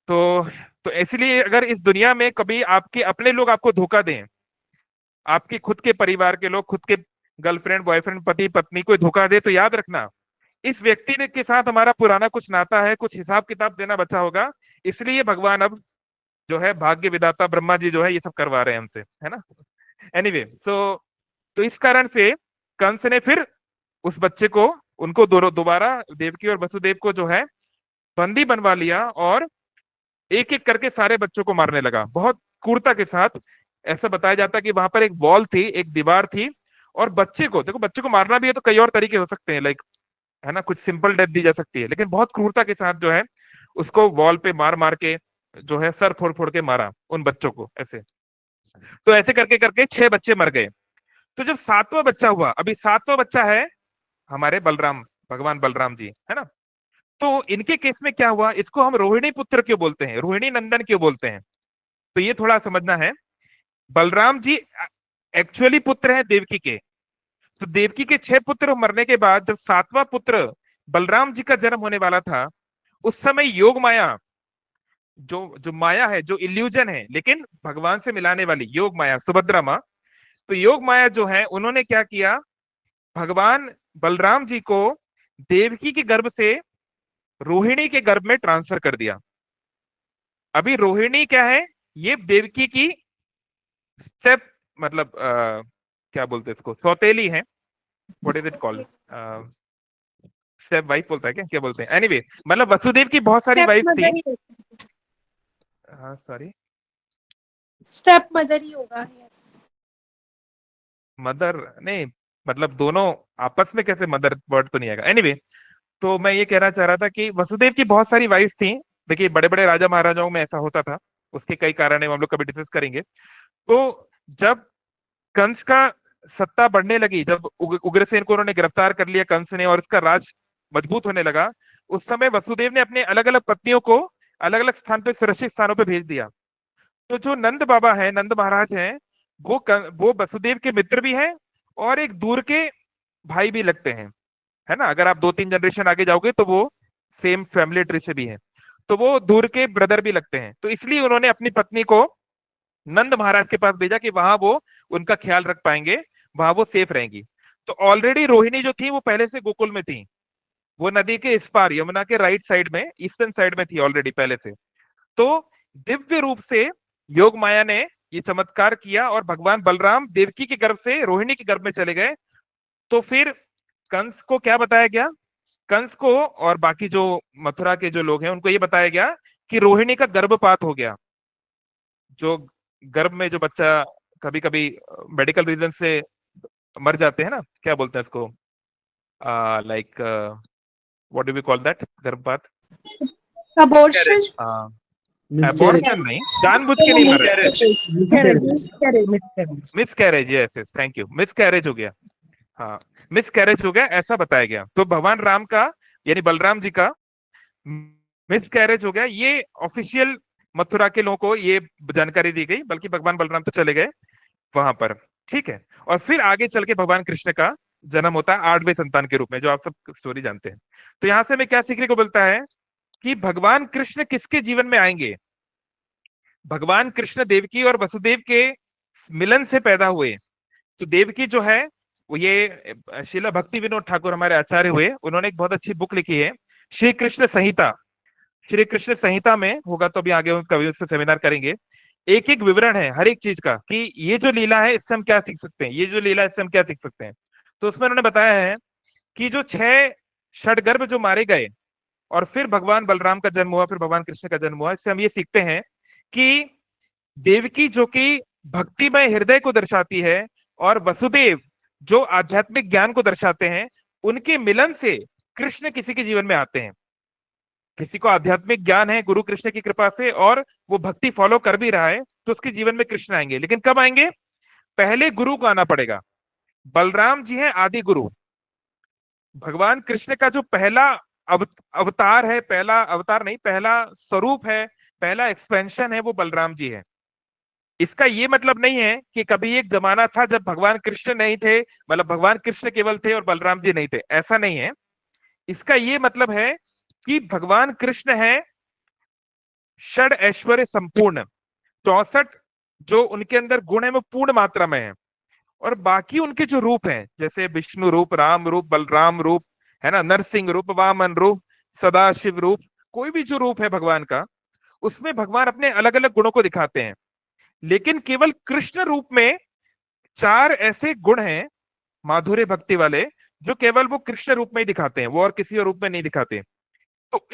तो तो इसलिए अगर इस दुनिया में कभी आपके अपने लोग आपको धोखा दें, आपके खुद के परिवार के लोग, खुद के गर्लफ्रेंड बॉयफ्रेंड पति पत्नी को धोखा दे, तो याद रखना इस व्यक्ति ने के साथ हमारा पुराना कुछ नाता है, कुछ हिसाब किताब देना बचा होगा। इसलिए भगवान अब जो है भाग्य विधाता ब्रह्मा जी जो है ये सब करवा रहे हैं हमसे, है ना। एनीवे तो इस कारण से कंस ने फिर उस बच्चे को, उनको दोबारा देवकी और वसुदेव को जो है बंदी बनवा लिया, और एक एक करके सारे बच्चों को मारने लगा बहुत क्रूरता के साथ। ऐसा बताया जाता है कि वहां पर एक वॉल थी, एक दीवार थी, और बच्चे को देखो, बच्चे को मारना भी है तो कई और तरीके हो सकते हैं, लाइक, है ना, कुछ सिंपल डेथ दी जा सकती है, लेकिन बहुत क्रूरता के साथ जो है उसको वॉल पे मार मार के जो है सर फोड़ फोड़ के मारा उन बच्चों को, ऐसे। तो ऐसे करके करके 6 बच्चे मर गए। तो जब 7वां बच्चा हुआ, अभी 7वां बच्चा है हमारे बलराम, भगवान बलराम जी, है ना। तो इनके केस में क्या हुआ, इसको हम रोहिणी पुत्र क्यों बोलते हैं, रोहिणी नंदन क्यों बोलते हैं, तो ये थोड़ा समझना है। बलराम जी एक्चुअली पुत्र हैं देवकी के। तो देवकी के 6 पुत्र मरने के बाद जब 7वां पुत्र बलराम जी का जन्म होने वाला था, उस समय योग माया, जो जो माया है, जो इल्यूजन है लेकिन भगवान से मिलाने वाली योग माया, सुभद्रा माँ, तो योग माया जो है उन्होंने क्या किया, भगवान बलराम जी को देवकी के गर्भ से रोहिणी के गर्भ में ट्रांसफर कर दिया। अभी रोहिणी क्या है, ये देवकी की स्टेप, मतलब क्या बोलते हैं इसको, सौतेली है, what is it called, step wife बोलता है क्या, क्या बोलते हैं, एनीवे मतलब वसुदेव की बहुत सारी वाइफ थी। हाँ सॉरी, स्टेप मदर ही होगा, यस। मदर नहीं, मतलब दोनों आपस में कैसे मदर वर्ड तो नहीं आएगा, एनीवे। तो मैं ये कहना चाह रहा था कि वसुदेव की बहुत सारी वाइफ थी। देखिए बड़े बड़े राजा महाराजाओं में ऐसा होता था, उसके कई कारण है, हम लोग कभी डिस्कस करेंगे। तो जब कंस का सत्ता बढ़ने लगी, जब उग्रसेन को उन्होंने गिरफ्तार कर लिया कंस ने, और उसका राज मजबूत होने लगा, उस समय वसुदेव ने अपने अलग अलग पत्नियों को अलग अलग स्थान पे, सुरक्षित स्थानों पे भेज दिया। तो जो नंद बाबा है, नंद महाराज हैं, वो वसुदेव के मित्र भी हैं, और एक दूर के भाई भी लगते हैं, है ना। अगर आप 2-3 जनरेशन आगे जाओगे तो वो सेम फैमिली ट्री से भी है, तो वो दूर के ब्रदर भी लगते हैं। तो इसलिए उन्होंने अपनी पत्नी को नंद महाराज के पास भेजा कि वहां वो उनका ख्याल रख पाएंगे, वहां वो सेफ रहेंगी। तो ऑलरेडी रोहिणी जो थी वो पहले से गोकुल में थी, वो नदी के इस पार यमुना के राइट साइड में, ईस्टर्न साइड में थी ऑलरेडी पहले से। तो दिव्य रूप से योग माया ने ये चमत्कार किया, और भगवान बलराम देवकी के गर्भ से रोहिणी के गर्भ में चले गए। तो फिर कंस को क्या बताया गया, कंस को और बाकी जो मथुरा के जो लोग हैं उनको ये बताया गया कि रोहिणी का गर्भपात हो गया, जो गर्भ में जो बच्चा कभी कभी मेडिकल रीजन से मर जाते हैं ना, क्या बोलते हैं इसको, like what do we call that, गर्भपात, Abortion. एबॉर्शन नहीं, जानबूझ के नहीं मर रहे, Miscarriage. Miscarriage, yes yes, thank you, miscarriage हो गया, हाँ मिसकैरेज हो गया ऐसा बताया गया। तो भगवान राम का यानी बलराम जी का मिसकैरेज हो गया, ये ऑफिशियल मथुरा के लोगों को ये जानकारी दी गई, बल्कि भगवान बलराम तो चले गए वहां पर, ठीक है। और फिर आगे चल के भगवान कृष्ण का जन्म होता है 8वें संतान के रूप में, जो आप सब स्टोरी जानते हैं। तो यहां से हमें क्या सीखने को मिलता है कि भगवान कृष्ण किसके जीवन में आएंगे, भगवान कृष्ण देवकी और वसुदेव के मिलन से पैदा हुए। तो देवकी जो है वो ये शिला भक्ति विनोद ठाकुर हमारे आचार्य हुए, उन्होंने एक बहुत अच्छी बुक लिखी है श्री कृष्ण संहिता। श्री कृष्ण संहिता में होगा तो अभी आगे कभी उस पर सेमिनार करेंगे, एक एक विवरण है हर एक चीज का कि ये जो लीला है इससे हम क्या सीख सकते हैं, ये जो लीला है इससे हम क्या सीख सकते हैं। तो उसमें उन्होंने बताया है कि जो 6 षडगर्भ जो मारे गए और फिर भगवान बलराम का जन्म हुआ, फिर भगवान कृष्ण का जन्म हुआ, इससे हम ये सीखते हैं कि देवकी जो कि भक्तिमय हृदय को दर्शाती है और वसुदेव जो आध्यात्मिक ज्ञान को दर्शाते हैं, उनके मिलन से कृष्ण किसी के जीवन में आते हैं। किसी को आध्यात्मिक ज्ञान है गुरु कृष्ण की कृपा से और वो भक्ति फॉलो कर भी रहा है, तो उसके जीवन में कृष्ण आएंगे। लेकिन कब आएंगे, पहले गुरु को आना पड़ेगा। बलराम जी हैं आदि गुरु, भगवान कृष्ण का जो पहला अवतार है, पहला अवतार नहीं, पहला स्वरूप है, पहला एक्सपेंशन है, वो बलराम जी है। इसका ये मतलब नहीं है कि कभी एक जमाना था जब भगवान कृष्ण नहीं थे, मतलब भगवान कृष्ण केवल थे और बलराम जी नहीं थे, ऐसा नहीं है। इसका ये मतलब है कि भगवान कृष्ण है षड ऐश्वर्य संपूर्ण, 64 जो उनके अंदर गुण है वो पूर्ण मात्रा में है। और बाकी उनके जो रूप हैं, जैसे विष्णु रूप, राम रूप, बलराम रूप, है ना, नरसिंह रूप, वामन रूप, सदाशिव रूप, कोई भी जो रूप है भगवान का, उसमें भगवान अपने अलग अलग गुणों को दिखाते हैं। लेकिन केवल कृष्ण रूप में 4 ऐसे गुण हैं माधुर्य भक्ति वाले, जो केवल वो कृष्ण रूप में ही दिखाते हैं, वो और किसी और रूप में नहीं दिखाते। तो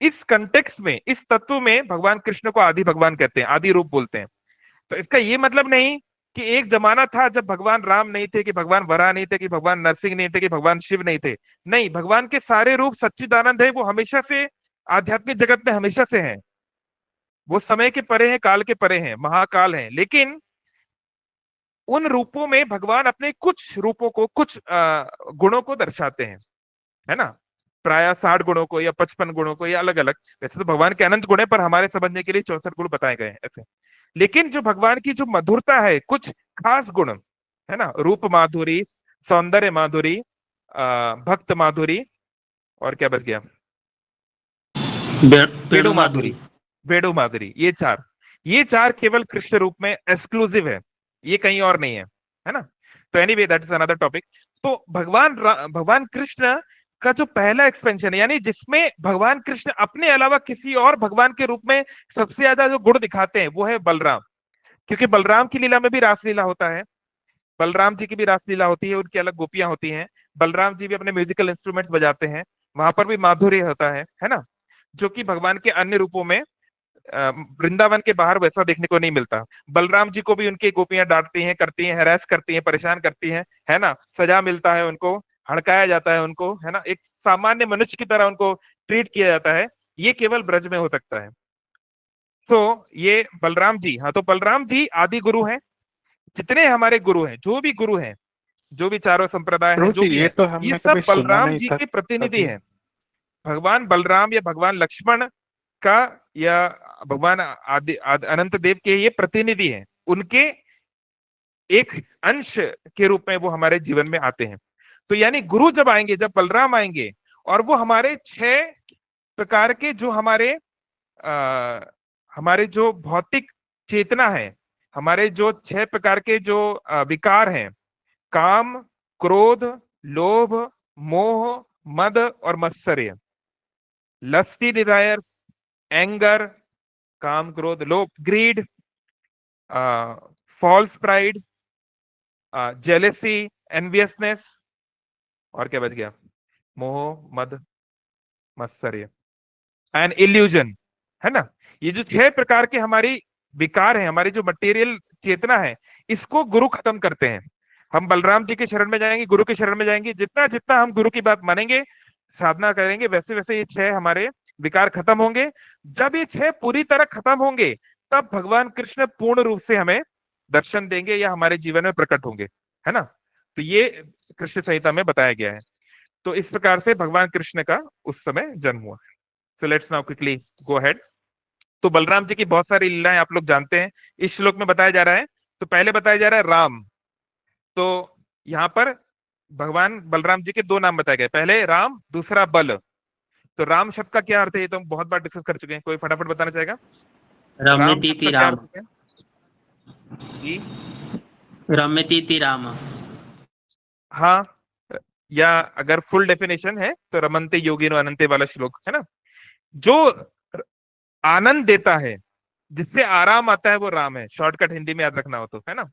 इस कंटेक्स्ट में, इस तत्व में भगवान कृष्ण को आदि भगवान कहते हैं, आदि रूप बोलते हैं। तो इसका ये मतलब नहीं कि एक जमाना था जब भगवान राम नहीं थे, कि भगवान वराह नहीं थे, कि भगवान नरसिंह नहीं थे, कि भगवान शिव नहीं थे। नहीं, भगवान के सारे रूप सच्चिदानंद है, वो हमेशा से आध्यात्मिक जगत में हमेशा से हैं। वो समय के परे हैं, काल के परे हैं, महाकाल हैं। लेकिन उन रूपों में भगवान अपने कुछ रूपों को, कुछ गुणों को दर्शाते हैं, है ना, प्राय 60 गुणों को या 55 गुणों को, या अलग अलग। वैसे तो भगवान के अनंत गुण है, पर हमारे समझने के लिए 64 गुण बताए गए हैं ऐसे। लेकिन जो भगवान की जो मधुरता है, कुछ खास गुण, है ना, रूप माधुरी, सौंदर्य माधुरी, भक्त माधुरी, और क्या बच गया, वेणु माधुरी, वेणु माधुरी, ये चार केवल कृष्ण रूप में एक्सक्लूसिव है, ये कहीं और नहीं है ना। तो anyway that is another topic. तो भगवान कृष्ण का जो पहला एक्सपेंशन है, यानी जिसमें भगवान कृष्ण अपने अलावा किसी और भगवान के रूप में सबसे ज्यादा जो गुण दिखाते हैं, वो है बलराम। क्योंकि बलराम की लीला में भी रासलीला होता है, बलराम जी की भी रासलीला होती है, उनकी अलग गोपियां होती हैं, बलराम जी भी अपने म्यूजिकल इंस्ट्रूमेंट्स बजाते हैं, वहां पर भी माधुर्य होता है ना, जो कि भगवान के अन्य रूपों में वृंदावन के बाहर वैसा देखने को नहीं मिलता। बलराम जी को भी उनकी गोपियां डांटती हैं, करती हैं, हैरेस करती हैं, परेशान करती हैं, है ना, सजा मिलता है उनको, हड़काया जाता है उनको, है ना, एक सामान्य मनुष्य की तरह उनको ट्रीट किया जाता है। ये केवल ब्रज में हो सकता है। तो ये बलराम जी, हाँ, तो बलराम जी आदि गुरु हैं। जितने हमारे गुरु हैं, जो भी गुरु हैं, जो भी चारों संप्रदाय हैं, प्रभु जो जी, भी ये है, तो ये हमने सब कभी सुना बलराम नहीं जी था के प्रतिनिधि कभी। हैं। भगवान बलराम या भगवान लक्ष्मण का या भगवान अनंत देव के ये प्रतिनिधि हैं, उनके एक अंश के रूप में वो हमारे जीवन में आते हैं। तो यानी गुरु जब आएंगे, जब बलराम आएंगे, और वो हमारे 6 प्रकार के जो हमारे जो भौतिक चेतना है, हमारे जो 6 प्रकार के जो विकार हैं, काम, क्रोध, लोभ, मोह, मद और मत्सर्य, लस्टी डिजायर्स, एंगर, काम, क्रोध, लोभ, greed, false pride, jealousy, enviousness, और क्या बच गया, मोह, मद, मत्सर्य एंड इल्यूजन, है ना। ये जो 6 प्रकार के हमारी विकार है, हमारी जो मटेरियल चेतना है, इसको गुरु खत्म करते हैं। हम बलराम जी के शरण में जाएंगे, गुरु के शरण में जाएंगे, जितना जितना हम गुरु की बात मानेंगे, साधना करेंगे, वैसे वैसे ये 6 हमारे विकार खत्म होंगे। जब ये 6 पूरी तरह खत्म होंगे, तब भगवान कृष्ण पूर्ण रूप से हमें दर्शन देंगे या हमारे जीवन में प्रकट होंगे, है ना। तो ये कृष्ण संहिता में बताया गया है। तो इस प्रकार से भगवान कृष्ण का उस समय जन्म हुआ। So let's now quickly go ahead. तो बलराम जी की बहुत सारी लीलाएं आप लोग जानते हैं, इस श्लोक में बताया जा रहा है। तो पहले बताया जा रहा है राम। तो यहाँ पर भगवान बलराम जी के 2 नाम बताए गए, पहले राम, दूसरा बल। तो राम शब्द का क्या अर्थ है, ये तो हम बहुत बार डिस्कस कर चुके हैं, कोई फटाफट बताना चाहेगा? राम रम्यतीति शब्द का क्या राम। अर्थ है? जी रम्यतीति राम। हाँ, या अगर फुल डेफिनेशन है तो रमनते योगिनो अनंते वाला श्लोक है ना। जो आनंद देता है, जिससे आराम आता है, वो राम है। शॉर्टकट हिंदी में याद रखना हो तो, है ना।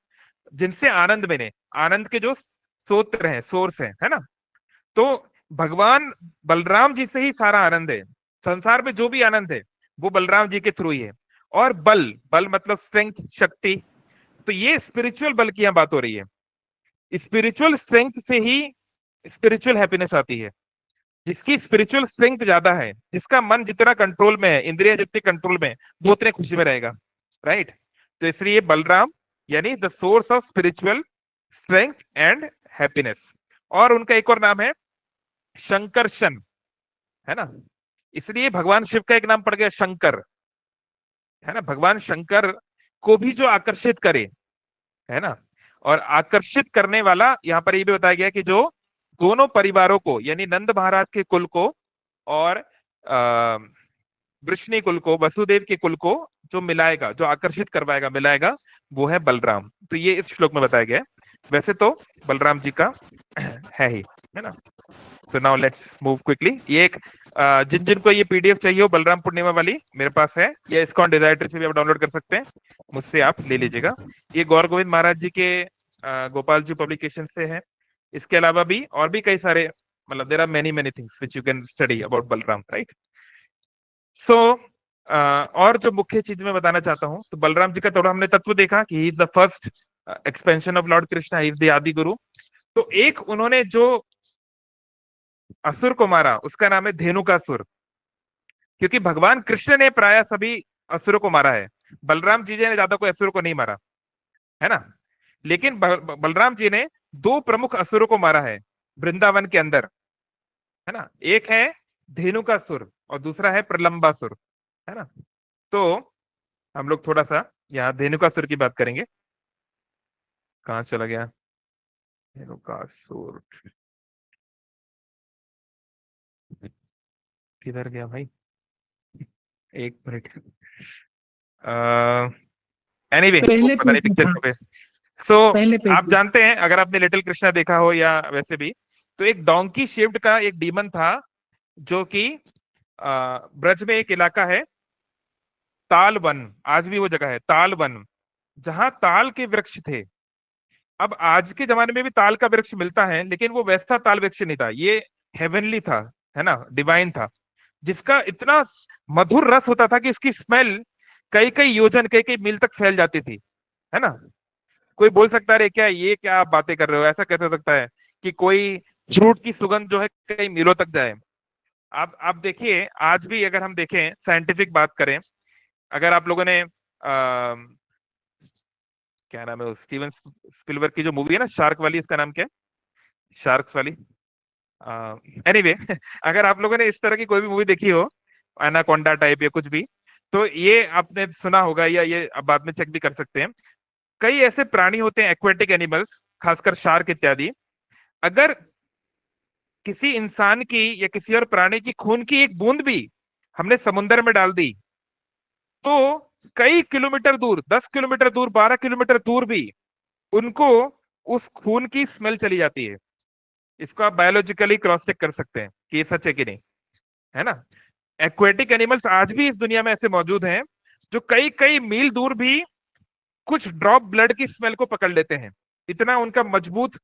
जिनसे आनंद मिले, आनंद के जो स्रोत हैं, सोर्स है ना। तो भगवान बलराम जी से ही सारा आनंद है। संसार में जो भी आनंद है वो बलराम जी के थ्रू ही है। और बल, बल मतलब स्ट्रेंथ, शक्ति। तो ये स्पिरिचुअल बल की यहाँ बात हो रही है। स्पिरिचुअल स्ट्रेंथ से ही स्पिरिचुअल हैप्पीनेस आती है। जिसकी स्पिरिचुअल स्ट्रेंथ ज्यादा है, जिसका मन जितना कंट्रोल में है, इंद्रिय जितनी कंट्रोल में है, वो उतने खुशी में रहेगा, राइट। तो इसलिए बलराम यानी the source of spiritual strength and happiness. और उनका एक और नाम है शंकरशन, है ना। इसलिए भगवान शिव का एक नाम पड़ गया शंकर, है ना। भगवान शंकर को भी जो आकर्षित करे, है ना। और आकर्षित करने वाला यहाँ पर ये भी बताया गया कि जो दोनों परिवारों को, यानी नंद महाराज के कुल को और वृष्णि कुल को, वसुदेव के कुल को जो मिलाएगा, जो आकर्षित करवाएगा, मिलाएगा, वो है बलराम। तो ये इस श्लोक में बताया गया है। वैसे तो बलराम जी का है ही, है ना। तो नाउ लेट्स मूव क्विकली। ये एक जिन जिनको ये पीडीएफ चाहिए हो बलराम पूर्णिमा वाली, मेरे पास है, या इस्कॉन डिजायर से भी आप डाउनलोड कर सकते हैं, मुझसे आप ले लीजिएगा। ये गौर गोविंद महाराज जी के गोपाल जी पब्लिकेशन से है। इसके अलावा भी और भी कई सारे, मतलब there are many many things which you can study about Balaram, right. So और जो मुख्य चीज मैं बताना चाहता हूं, तो बलराम जी का थोड़ा हमने तत्व देखा कि he is the first expansion of Lord Krishna, he is the आदि गुरु। तो एक उन्होंने जो असुर को मारा, उसका नाम है धेनुकासुर। क्योंकि भगवान कृष्ण ने प्राय सभी असुरों को मारा है, बलराम जी ने ज्यादा कोई असुर को नहीं मारा, है ना। लेकिन बलराम जी ने 2 प्रमुख असुरों को मारा है वृंदावन के अंदर, है ना। एक है धेनुकासुर और दूसरा है प्रलंबासुर, है ना। तो हम लोग थोड़ा सा यहाँ धेनुकासुर की बात करेंगे। कहाँ चला गया धेनुकासुर, किधर गया भाई, एक मिनट। एनीवे पहले पता नहीं पेज में पिक्चर था। को पे। सो पहले पेज आप पे। जानते हैं, अगर आपने लिटिल कृष्णा देखा हो या वैसे भी, तो एक डोंकी शेप्ड का एक डीमन था, जो कि ब्रज में एक इलाका है ताल वन, आज भी वो जगह है ताल वन, जहां ताल के वृक्ष थे। अब आज के जमाने में भी ताल का वृक्ष मिलता है, लेकिन वो वैसा ताल वृक्ष नहीं था, ये हेवनली था, है ना, डिवाइन था, जिसका इतना मधुर रस होता था कि इसकी स्मेल कई कई योजन, कई कई मील तक फैल जाती थी, है ना। कोई बोल सकता है क्या ये क्या आप बातें कर रहे हो, ऐसा कैसे हो सकता है कि कोई फ्रूट की सुगंध जो है कई मीलों तक जाए। आप देखिए, आज भी अगर हम देखें, साइंटिफिक बात करें, अगर आप लोगों ने क्या नाम है स्टीवन स्पिलबर्ग की जो मूवी है ना शार्क वाली, इसका नाम क्या है, शार्क्स वाली, एनीवे अगर आप लोगों ने इस तरह की कोई भी मूवी देखी हो, एनाकोंडा टाइप या कुछ भी, तो ये आपने सुना होगा, या ये आप बाद में चेक भी कर सकते हैं। कई ऐसे प्राणी होते हैं, एक्वेटिक एनिमल्स, खासकर शार्क इत्यादि, अगर किसी इंसान की या किसी और प्राणी की खून की एक बूंद भी हमने समुद्र में डाल दी, तो कई किलोमीटर दूर, 10 किलोमीटर दूर, 12 किलोमीटर दूर भी उनको उस खून की स्मेल चली जाती है। इसको आप बायोलॉजिकली क्रॉस चेक कर सकते हैं कि ये सच है कि नहीं, है ना। एक्वेटिक एनिमल्स आज भी इस दुनिया में ऐसे मौजूद हैं जो कई कई मील दूर भी कुछ ड्रॉप ब्लड की स्मेल को पकड़ लेते हैं। इतना उनका मजबूत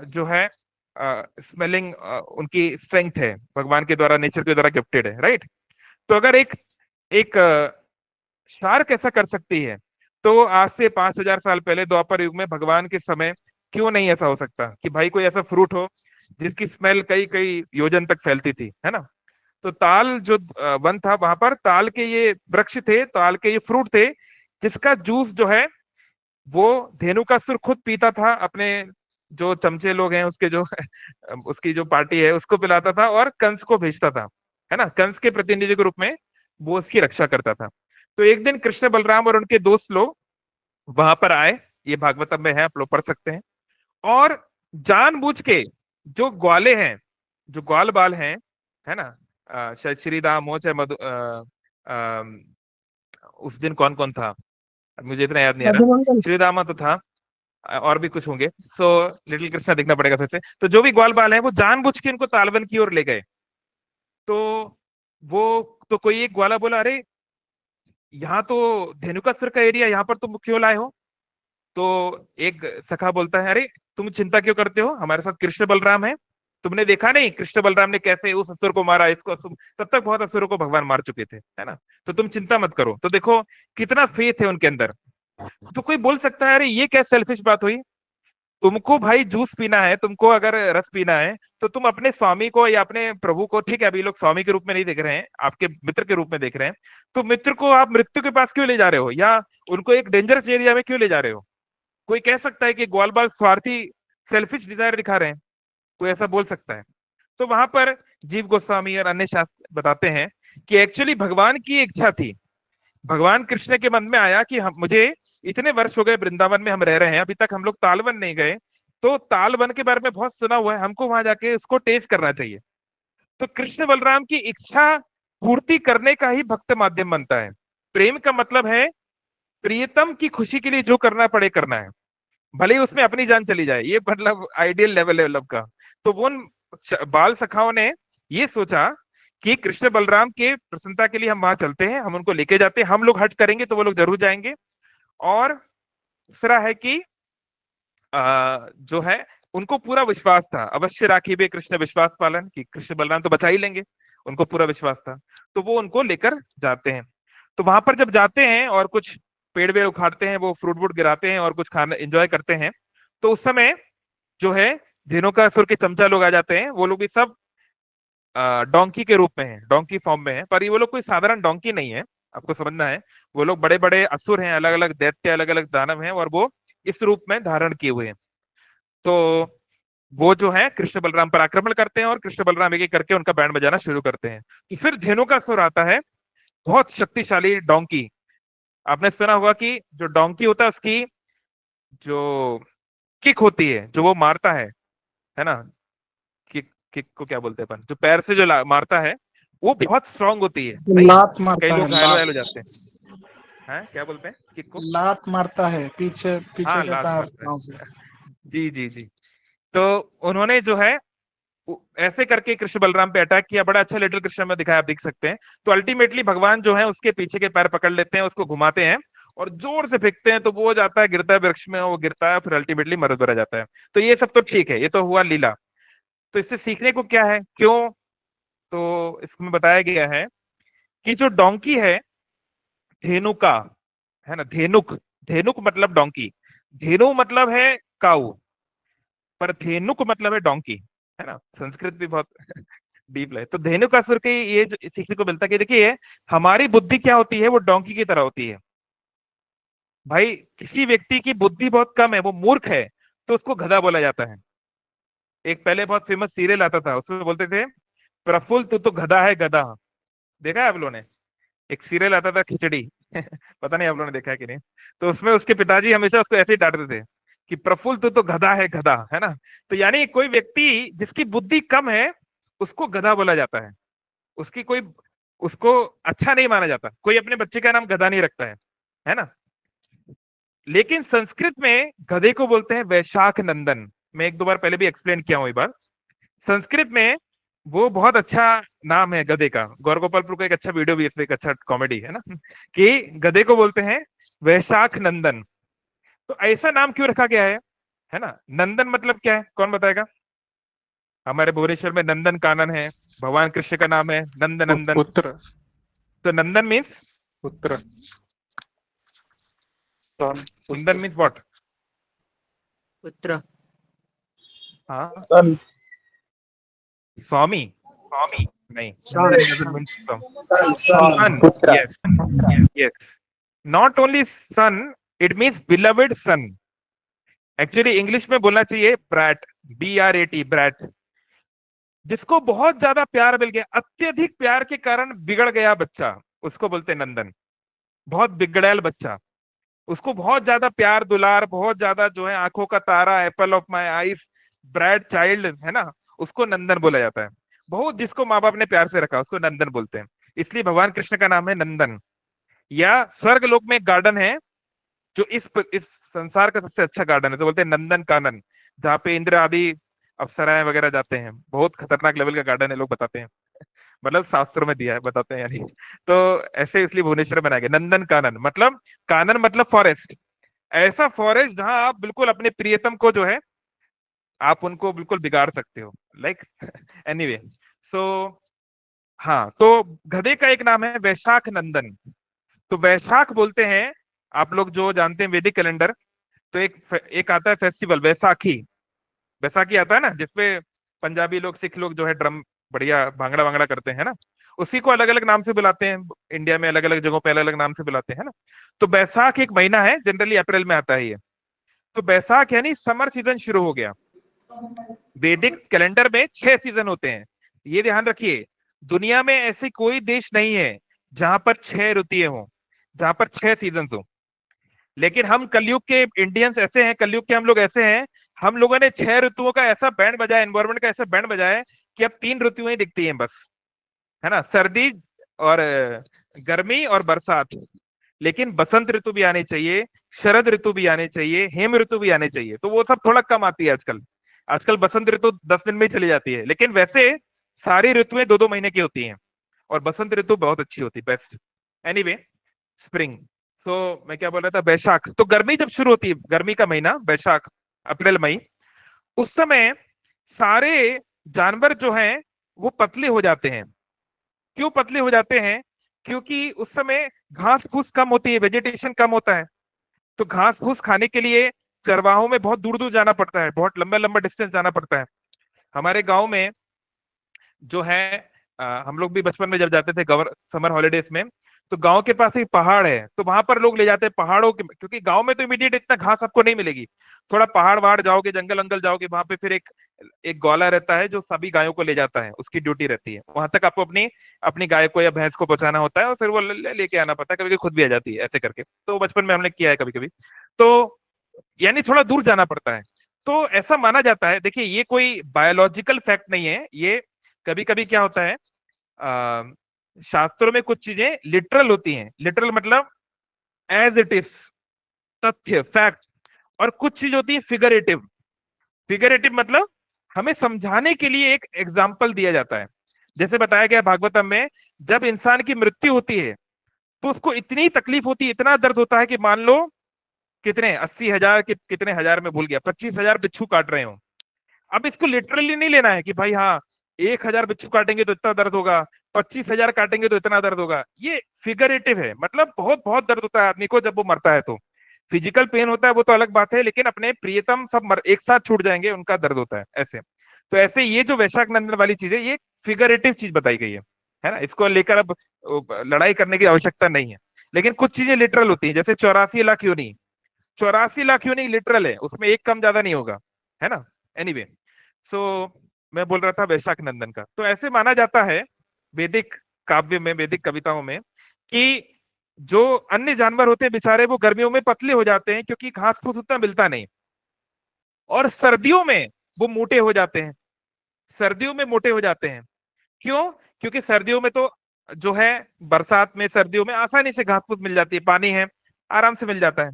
जो है स्मेलिंग उनकी स्ट्रेंथ है, भगवान के द्वारा, नेचर के द्वारा गिफ्टेड है, राइट। तो अगर एक शार्क ऐसा कर सकती है, तो आज से 5,000 साल पहले द्वापर युग में भगवान के समय क्यों नहीं ऐसा हो सकता कि भाई कोई ऐसा फ्रूट हो जिसकी स्मेल कई कई योजन तक फैलती थी, है ना। तो ताल जो वन था, वहां पर ताल के ये वृक्ष थे, ताल के ये फ्रूट थे, जिसका जूस जो है वो धेनुकासुर खुद पीता था, अपने जो चमचे लोग हैं उसके जो उसकी जो पार्टी है उसको पिलाता था, और कंस को भेजता था, है ना, कंस के प्रतिनिधि के रूप में वो उसकी रक्षा करता था। तो एक दिन कृष्ण बलराम और उनके दोस्त लोग वहां पर आए, ये भागवतम में है, आप लोग पढ़ सकते हैं, और जानबूझ के जो ग्वाले हैं, जो ग्वाल बाल हैं, है ना, शायद श्रीदाम हो चाहे उस दिन कौन कौन था, मुझे इतना याद नहीं आ रहा, मधुमंगल। श्रीदामा तो था, और भी कुछ होंगे, सो लिटिल कृष्णा देखना पड़ेगा फिर से। तो जो भी ग्वाल बाल है वो जानबूझ के इनको तालवन की ओर ले गए। तो वो तो कोई एक ग्वाला बोला, अरे यहाँ तो धेनुकासुर का एरिया, यहाँ पर तुम क्यों लाए हो? तो एक सखा बोलता है, अरे तुम चिंता क्यों करते हो, हमारे साथ कृष्ण बलराम है, तुमने देखा नहीं कृष्ण बलराम ने कैसे उस असुर को मारा, इसको तब तक बहुत असुरों को भगवान मार चुके थे, है ना, तो तुम चिंता मत करो। तो देखो कितना फेथ है उनके अंदर। तो कोई बोल सकता है अरे ये क्या सेल्फिश बात हुई, तुमको भाई जूस पीना है, तुमको अगर रस पीना है तो तुम अपने स्वामी को या अपने प्रभु को, ठीक है अभी लोग स्वामी के रूप में नहीं देख रहे हैं, आपके मित्र के रूप में देख रहे हैं, तो मित्र को आप मृत्यु के पास क्यों ले जा रहे हो, या उनको एक डेंजरस एरिया में क्यों ले जा रहे हो? कोई कह सकता है कि ग्वाल बाल स्वार्थी सेल्फिश डिजायर दिखा रहे हैं, कोई ऐसा बोल सकता है। तो वहां पर जीव गोस्वामी और अन्य शास्त्र बताते हैं कि एक्चुअली भगवान की इच्छा थी, भगवान कृष्ण के मन में आया कि हम, मुझे इतने वर्ष हो गए वृंदावन में हम रह रहे हैं, अभी तक हम लोग तालवन नहीं गए, तो तालवन के बारे में बहुत सुना हुआ है, हमको वहां जाके इसको टेस्ट करना चाहिए। तो कृष्ण बलराम की इच्छा पूर्ति करने का ही भक्त माध्यम बनता है। प्रेम का मतलब है प्रियतम की खुशी के लिए जो करना पड़े करना है, भले ही उसमें अपनी जान चली जाए, ये मतलब आइडियल लेवल है लव का। तो वो बाल सखाओं ने ये सोचा कि कृष्ण बलराम के प्रसन्नता के लिए हम वहां चलते हैं, हम उनको लेके जाते हैं, हम लोग हट करेंगे तो वो लोग जरूर जाएंगे। और दूसरा है कि जो है उनको पूरा विश्वास था, अवश्य राखी बे कृष्ण विश्वास पालन, कि कृष्ण बलराम तो बचा ही लेंगे, उनको पूरा विश्वास था। तो वो उनको लेकर जाते हैं। तो वहां पर जब जाते हैं और कुछ पेड़ वेड़ उखाड़ते हैं, वो फ्रूट वूट गिराते हैं और कुछ खाना एंजॉय करते हैं, तो उस समय जो है धेनुकासुर के चमचा लोग आ जाते हैं, वो लोग भी सब डोंकी के रूप में है, डोंकी फॉर्म में है, पर ये वो लोग कोई साधारण डोंकी नहीं है, आपको समझना है, वो लोग बड़े बड़े असुर हैं, अलग अलग दैत्य, अलग अलग दानव हैं, और वो इस रूप में धारण किए हुए हैं। तो वो जो है कृष्ण बलराम पर आक्रमण करते हैं और कृष्ण बलराम एक एक करके उनका बैंड बजाना शुरू करते हैं। तो फिर धेनुकासुर आता है, बहुत शक्तिशाली डोंकी। आपने सुना होगा कि जो डोंकी होता है उसकी जो किक होती है, जो वो मारता है ना, किक, किक को क्या बोलते हैं अपन, जो पैर से जो मारता है, वो बहुत स्ट्रांग होती है, सही है? लात कई मारता है, लोग घायल वायल हो लात जाते हैं, क्या बोलते हैं किक को? लात मारता है पीछे पीछे हाँ के लात पैर मारता पांव से। है, जी जी जी। तो उन्होंने जो है ऐसे करके कृष्ण बलराम पे अटैक किया, बड़ा अच्छा लिटिल कृष्ण में दिखाया, आप देख सकते हैं। तो अल्टीमेटली भगवान जो है उसके पीछे के पैर पकड़ लेते हैं, उसको घुमाते हैं और जोर से फेंकते हैं, तो वो जाता है, गिरता है वृक्ष में, वो गिरता है, फिर अल्टीमेटली मर भरा जाता है। तो ये सब तो ठीक है, ये तो हुआ लीला। तो इससे सीखने को क्या है, क्यों? तो इसमें बताया गया है कि जो डोंकी है, धेनुका, है ना, धेनुक, धेनुक मतलब डोंकी, धेनु मतलब है काऊ, पर धेनुक मतलब है डोंकी, है ना, संस्कृत भी बहुत डीप है। तो धेनुकासुर के ये सीखने को मिलता है कि देखिए हमारी बुद्धि क्या होती है, वो डोंकी की तरह होती है। भाई किसी व्यक्ति की बुद्धि बहुत कम है, वो मूर्ख है, तो उसको गधा बोला जाता है। एक पहले बहुत फेमस सीरियल आता था, उसमें बोलते थे प्रफुल्ल तू तो गधा है गधा, देखा है आप लोगों ने? एक सीरियल आता था खिचड़ी पता नहीं आप लोगों ने देखा है कि नहीं। तो उसमें उसके पिताजी हमेशा उसको ऐसे ही डांटते थे कि प्रफुल्ल तू तो गधा है गधा, है ना। तो यानी कोई व्यक्ति जिसकी बुद्धि कम है उसको गधा बोला जाता है, उसकी कोई, उसको अच्छा नहीं माना जाता, कोई अपने बच्चे का नाम गधा नहीं रखता है ना। लेकिन संस्कृत में गधे को बोलते हैं वैशाख नंदन। मैं एक दो बार पहले भी एक्सप्लेन किया हूं, एक बार संस्कृत में वो बहुत अच्छा नाम है गधे का। गौर गोपालपुर का एक अच्छा वीडियो भी, एक अच्छा कॉमेडी है ना, कि गधे को बोलते हैं वैशाख नंदन। तो ऐसा नाम क्यों रखा गया है ना। नंदन मतलब क्या है, कौन बताएगा? हमारे भुवनेश्वर में नंदन कानन है, भगवान कृष्ण का नाम है नंद नंदन। पुत्र। तो नंदन मीन्स पुत्र। सन नंदन मीन्स व्हाट? पुत्र। हाँ, सन स्वामी। नहीं, सन नंदन doesn't mean son. Son son Son, yes, yes. Not only son, it means beloved son. Actually English में बोलना चाहिए ब्रैट, BRAT, ब्रैट। जिसको बहुत ज्यादा प्यार मिल गया, अत्यधिक प्यार के कारण बिगड़ गया बच्चा, उसको बोलते हैं नंदन। बहुत बिगड़ैल बच्चा, उसको बहुत ज्यादा प्यार दुलार, बहुत ज्यादा जो है आंखों का तारा, apple of my eyes, bright child है ना, उसको नंदन बोला जाता है। बहुत जिसको माँ बाप ने प्यार से रखा उसको नंदन बोलते हैं। इसलिए भगवान कृष्ण का नाम है नंदन। या स्वर्ग लोक में एक गार्डन है जो इस संसार का सबसे अच्छा गार्डन है, तो बोलते हैं नंदन कानन, जहाँ पे इंद्र आदि अप्सराएं वगैरह जाते हैं। बहुत खतरनाक लेवल का गार्डन है, लोग बताते हैं, मतलब शास्त्रों में दिया है, बताते हैं यानी। तो ऐसे इसलिए भुवनेश्वर बनाया गया नंदन कानन, मतलब कानन मतलब फॉरेस्ट। ऐसा फॉरेस्ट जहां आप बिल्कुल अपने प्रियतम को जो है आप उनको बिल्कुल बिगाड़ सकते हो, लाइक एनीवे। सो हाँ, तो गधे का एक नाम है वैशाख नंदन। तो वैशाख बोलते हैं, आप लोग जो जानते हैं वैदिक कैलेंडर, तो एक आता है फेस्टिवल वैसाखी। वैसाखी आता है ना, जिसपे पंजाबी लोग, सिख लोग जो है ड्रम बढ़िया भांगड़ा भांगड़ा करते हैं ना, उसी को अलग अलग नाम से बुलाते हैं। इंडिया में अलग अलग जगहों पे अलग अलग नाम से बुलाते हैं ना। तो बैसाख एक महीना है, जनरली अप्रैल में आता है ये। तो बैसाख यानी समर सीजन शुरू हो गया। वैदिक कैलेंडर में 6 सीजन होते हैं, ये ध्यान रखिए। दुनिया में ऐसी कोई देश नहीं है जहां पर 6 ऋतुएं हों, जहां पर 6 सीजन हो। लेकिन हम कलयुग के इंडियंस ऐसे हैं, कलयुग के हम लोग ऐसे हैं, हम लोगों ने 6 ऋतुओं का ऐसा बैंड बजाया, एनवायरमेंट का ऐसा बैंड बजाया है कि अब 3 ऋतुएं ही दिखती हैं बस, है ना, सर्दी और गर्मी और बरसात। लेकिन बसंत ऋतु भी आनी चाहिए, शरद ऋतु भी आनी चाहिए, हेम ऋतु भी आनी चाहिए। तो वो सब थोड़ा कम आती है आजकल। आजकल बसंत ऋतु 10 दिन में ही चली जाती है, लेकिन वैसे सारी ऋतुएं 2-2 महीने की होती हैं, और बसंत ऋतु बहुत अच्छी होती है, बेस्ट। Anyway, spring. सो मैं क्या बोल रहा था, बैशाख। तो गर्मी जब शुरू होती है, गर्मी का महीना बैशाख, अप्रैल मई, उस समय सारे जानवर जो हैं वो पतले हो जाते हैं। क्यों पतले हो जाते हैं? क्योंकि उस समय घास फूस कम होती है, वेजिटेशन कम होता है। तो घास फूस खाने के लिए चरवाहों में बहुत दूर दूर जाना पड़ता है, बहुत लंबा लंबा डिस्टेंस जाना पड़ता है। हमारे गांव में जो है, हम लोग भी बचपन में जब जाते थे समर हॉलीडेज में, तो गांव के पास एक पहाड़ है, तो वहां पर लोग ले जाते हैं पहाड़ों के, क्योंकि गांव में तो इमीडिएट इतना घास आपको नहीं मिलेगी। थोड़ा पहाड़ वहाड़ जाओगे, जंगल अंगल जाओगे, वहां पे फिर एक एक ग्वाला रहता है जो सभी गायों को ले जाता है, उसकी ड्यूटी रहती है। वहां तक आपको अपनी अपनी गाय को या भैंस को पहुंचाना होता है, और फिर वो लेके आना पड़ता है, कभी कभी खुद भी आ जाती है, ऐसे करके। तो बचपन में हमने किया है कभी कभी। तो यानी थोड़ा दूर जाना पड़ता है। तो ऐसा माना जाता है, देखिए ये कोई बायोलॉजिकल फैक्ट नहीं है ये। कभी कभी क्या होता है, शास्त्रों में कुछ चीजें लिटरल होती हैं। लिटरल मतलब एज इट इज, तथ्य, फैक्ट। और कुछ चीज होती है फिगरेटिव। फिगरेटिव मतलब हमें समझाने के लिए एक एग्जाम्पल दिया जाता है। जैसे बताया गया भागवतम में, जब इंसान की मृत्यु होती है तो उसको इतनी तकलीफ होती है, इतना दर्द होता है कि मान लो कितने 80,000 कितने हजार में भूल गया, 25,000 बिच्छू काट रहे हो। अब इसको लिटरली नहीं लेना है कि भाई हाँ 1,000 बिच्छू काटेंगे तो इतना दर्द होगा, 25,000 काटेंगे तो इतना दर्द होगा। ये फिगरेटिव है, मतलब बहुत बहुत दर्द होता है आदमी को जब वो मरता है। तो फिजिकल पेन होता है वो तो अलग बात है, लेकिन अपने प्रियतम सब एक साथ छूट जाएंगे, उनका दर्द होता है ऐसे। तो ऐसे ये जो वैशाख नंदन वाली चीज है, ये फिगरेटिव चीज बताई गई है ना। इसको लेकर अब लड़ाई करने की आवश्यकता नहीं है। लेकिन कुछ चीजें लिटरल होती है, जैसे 84 लाख योनि, 84 लाख योनि लिटरल है, उसमें एक कम ज्यादा नहीं होगा, है ना। एनीवे, सो मैं बोल रहा था वैशाख नंदन का। तो ऐसे माना जाता है वैदिक काव्य में, वैदिक कविताओं में, कि जो अन्य जानवर होते हैं बेचारे, वो गर्मियों में पतले हो जाते हैं क्योंकि घास फूस उतना मिलता नहीं, और सर्दियों में वो मोटे हो जाते हैं। सर्दियों में मोटे हो जाते हैं क्यों? क्योंकि सर्दियों में तो जो है, बरसात में सर्दियों में आसानी से घास फूस मिल जाती है, पानी है, आराम से मिल जाता है।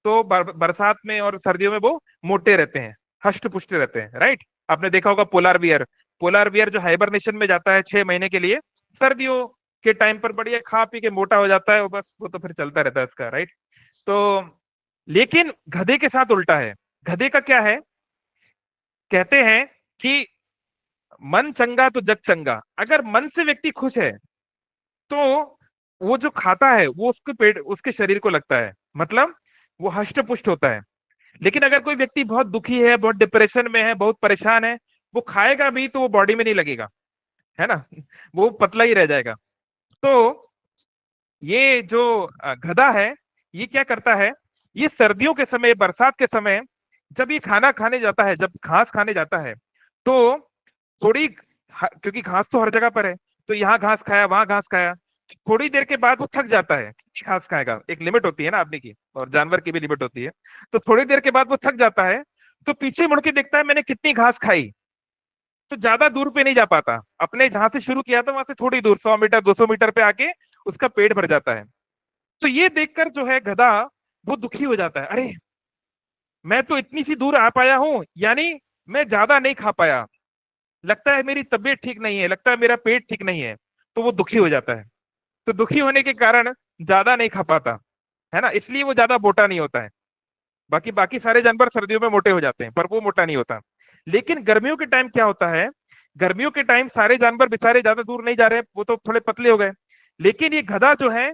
तो बरसात में और सर्दियों में वो मोटे रहते हैं, हष्ट पुष्ट रहते हैं, राइट। आपने देखा होगा पोलार बियर, पोलार बियर जो हाइबरनेशन में जाता है 6 महीने के लिए, सर्दियों के टाइम पर बढ़िया खा पी के मोटा हो जाता है, वो बस वो तो फिर चलता रहता है उसका, राइट। तो लेकिन गधे के साथ उल्टा है। गधे का क्या है, कहते हैं कि मन चंगा तो जग चंगा। अगर मन से व्यक्ति खुश है तो वो जो खाता है वो उसके पेट, उसके शरीर को लगता है। मतलब वो हष्ट पुष्ट होता है। लेकिन अगर कोई व्यक्ति बहुत दुखी है, बहुत डिप्रेशन में है, बहुत परेशान है, वो खाएगा भी तो वो बॉडी में नहीं लगेगा, है ना, वो पतला ही रह जाएगा। तो ये जो गधा है, ये क्या करता है, ये सर्दियों के समय, बरसात के समय, जब ये खाना खाने जाता है, जब घास खाने जाता है, तो थोड़ी, क्योंकि घास तो हर जगह पर है, तो यहाँ घास खाया, वहां घास खाया, थोड़ी देर के बाद वो थक जाता है। कितनी घास खाएगा, एक लिमिट होती है ना आदमी की, और जानवर की भी लिमिट होती है। तो थोड़ी देर के बाद वो थक जाता है, तो पीछे मुड़ के देखता है मैंने कितनी घास खाई, तो ज्यादा दूर पे नहीं जा पाता, अपने जहां से शुरू किया था वहां से थोड़ी दूर, 100 मीटर 200 मीटर पे आके उसका पेट भर जाता है। तो ये देखकर जो है गधा, वो दुखी हो जाता है, अरे मैं तो इतनी सी दूर आ पाया हूं, यानी मैं ज्यादा नहीं खा पाया, लगता है मेरी तबीयत ठीक नहीं है, लगता है मेरा पेट ठीक नहीं है। तो वो दुखी हो जाता है। तो दुखी होने के कारण ज्यादा नहीं खा पाता, है ना, इसलिए वो ज्यादा मोटा नहीं होता है। बाकी बाकी सारे जानवर सर्दियों में मोटे हो जाते हैं, पर वो मोटा नहीं होता। लेकिन गर्मियों के टाइम क्या होता है, गर्मियों के टाइम सारे जानवर बेचारे ज्यादा दूर नहीं जा रहे, वो तो थोड़े पतले हो गए। लेकिन ये गधा जो है,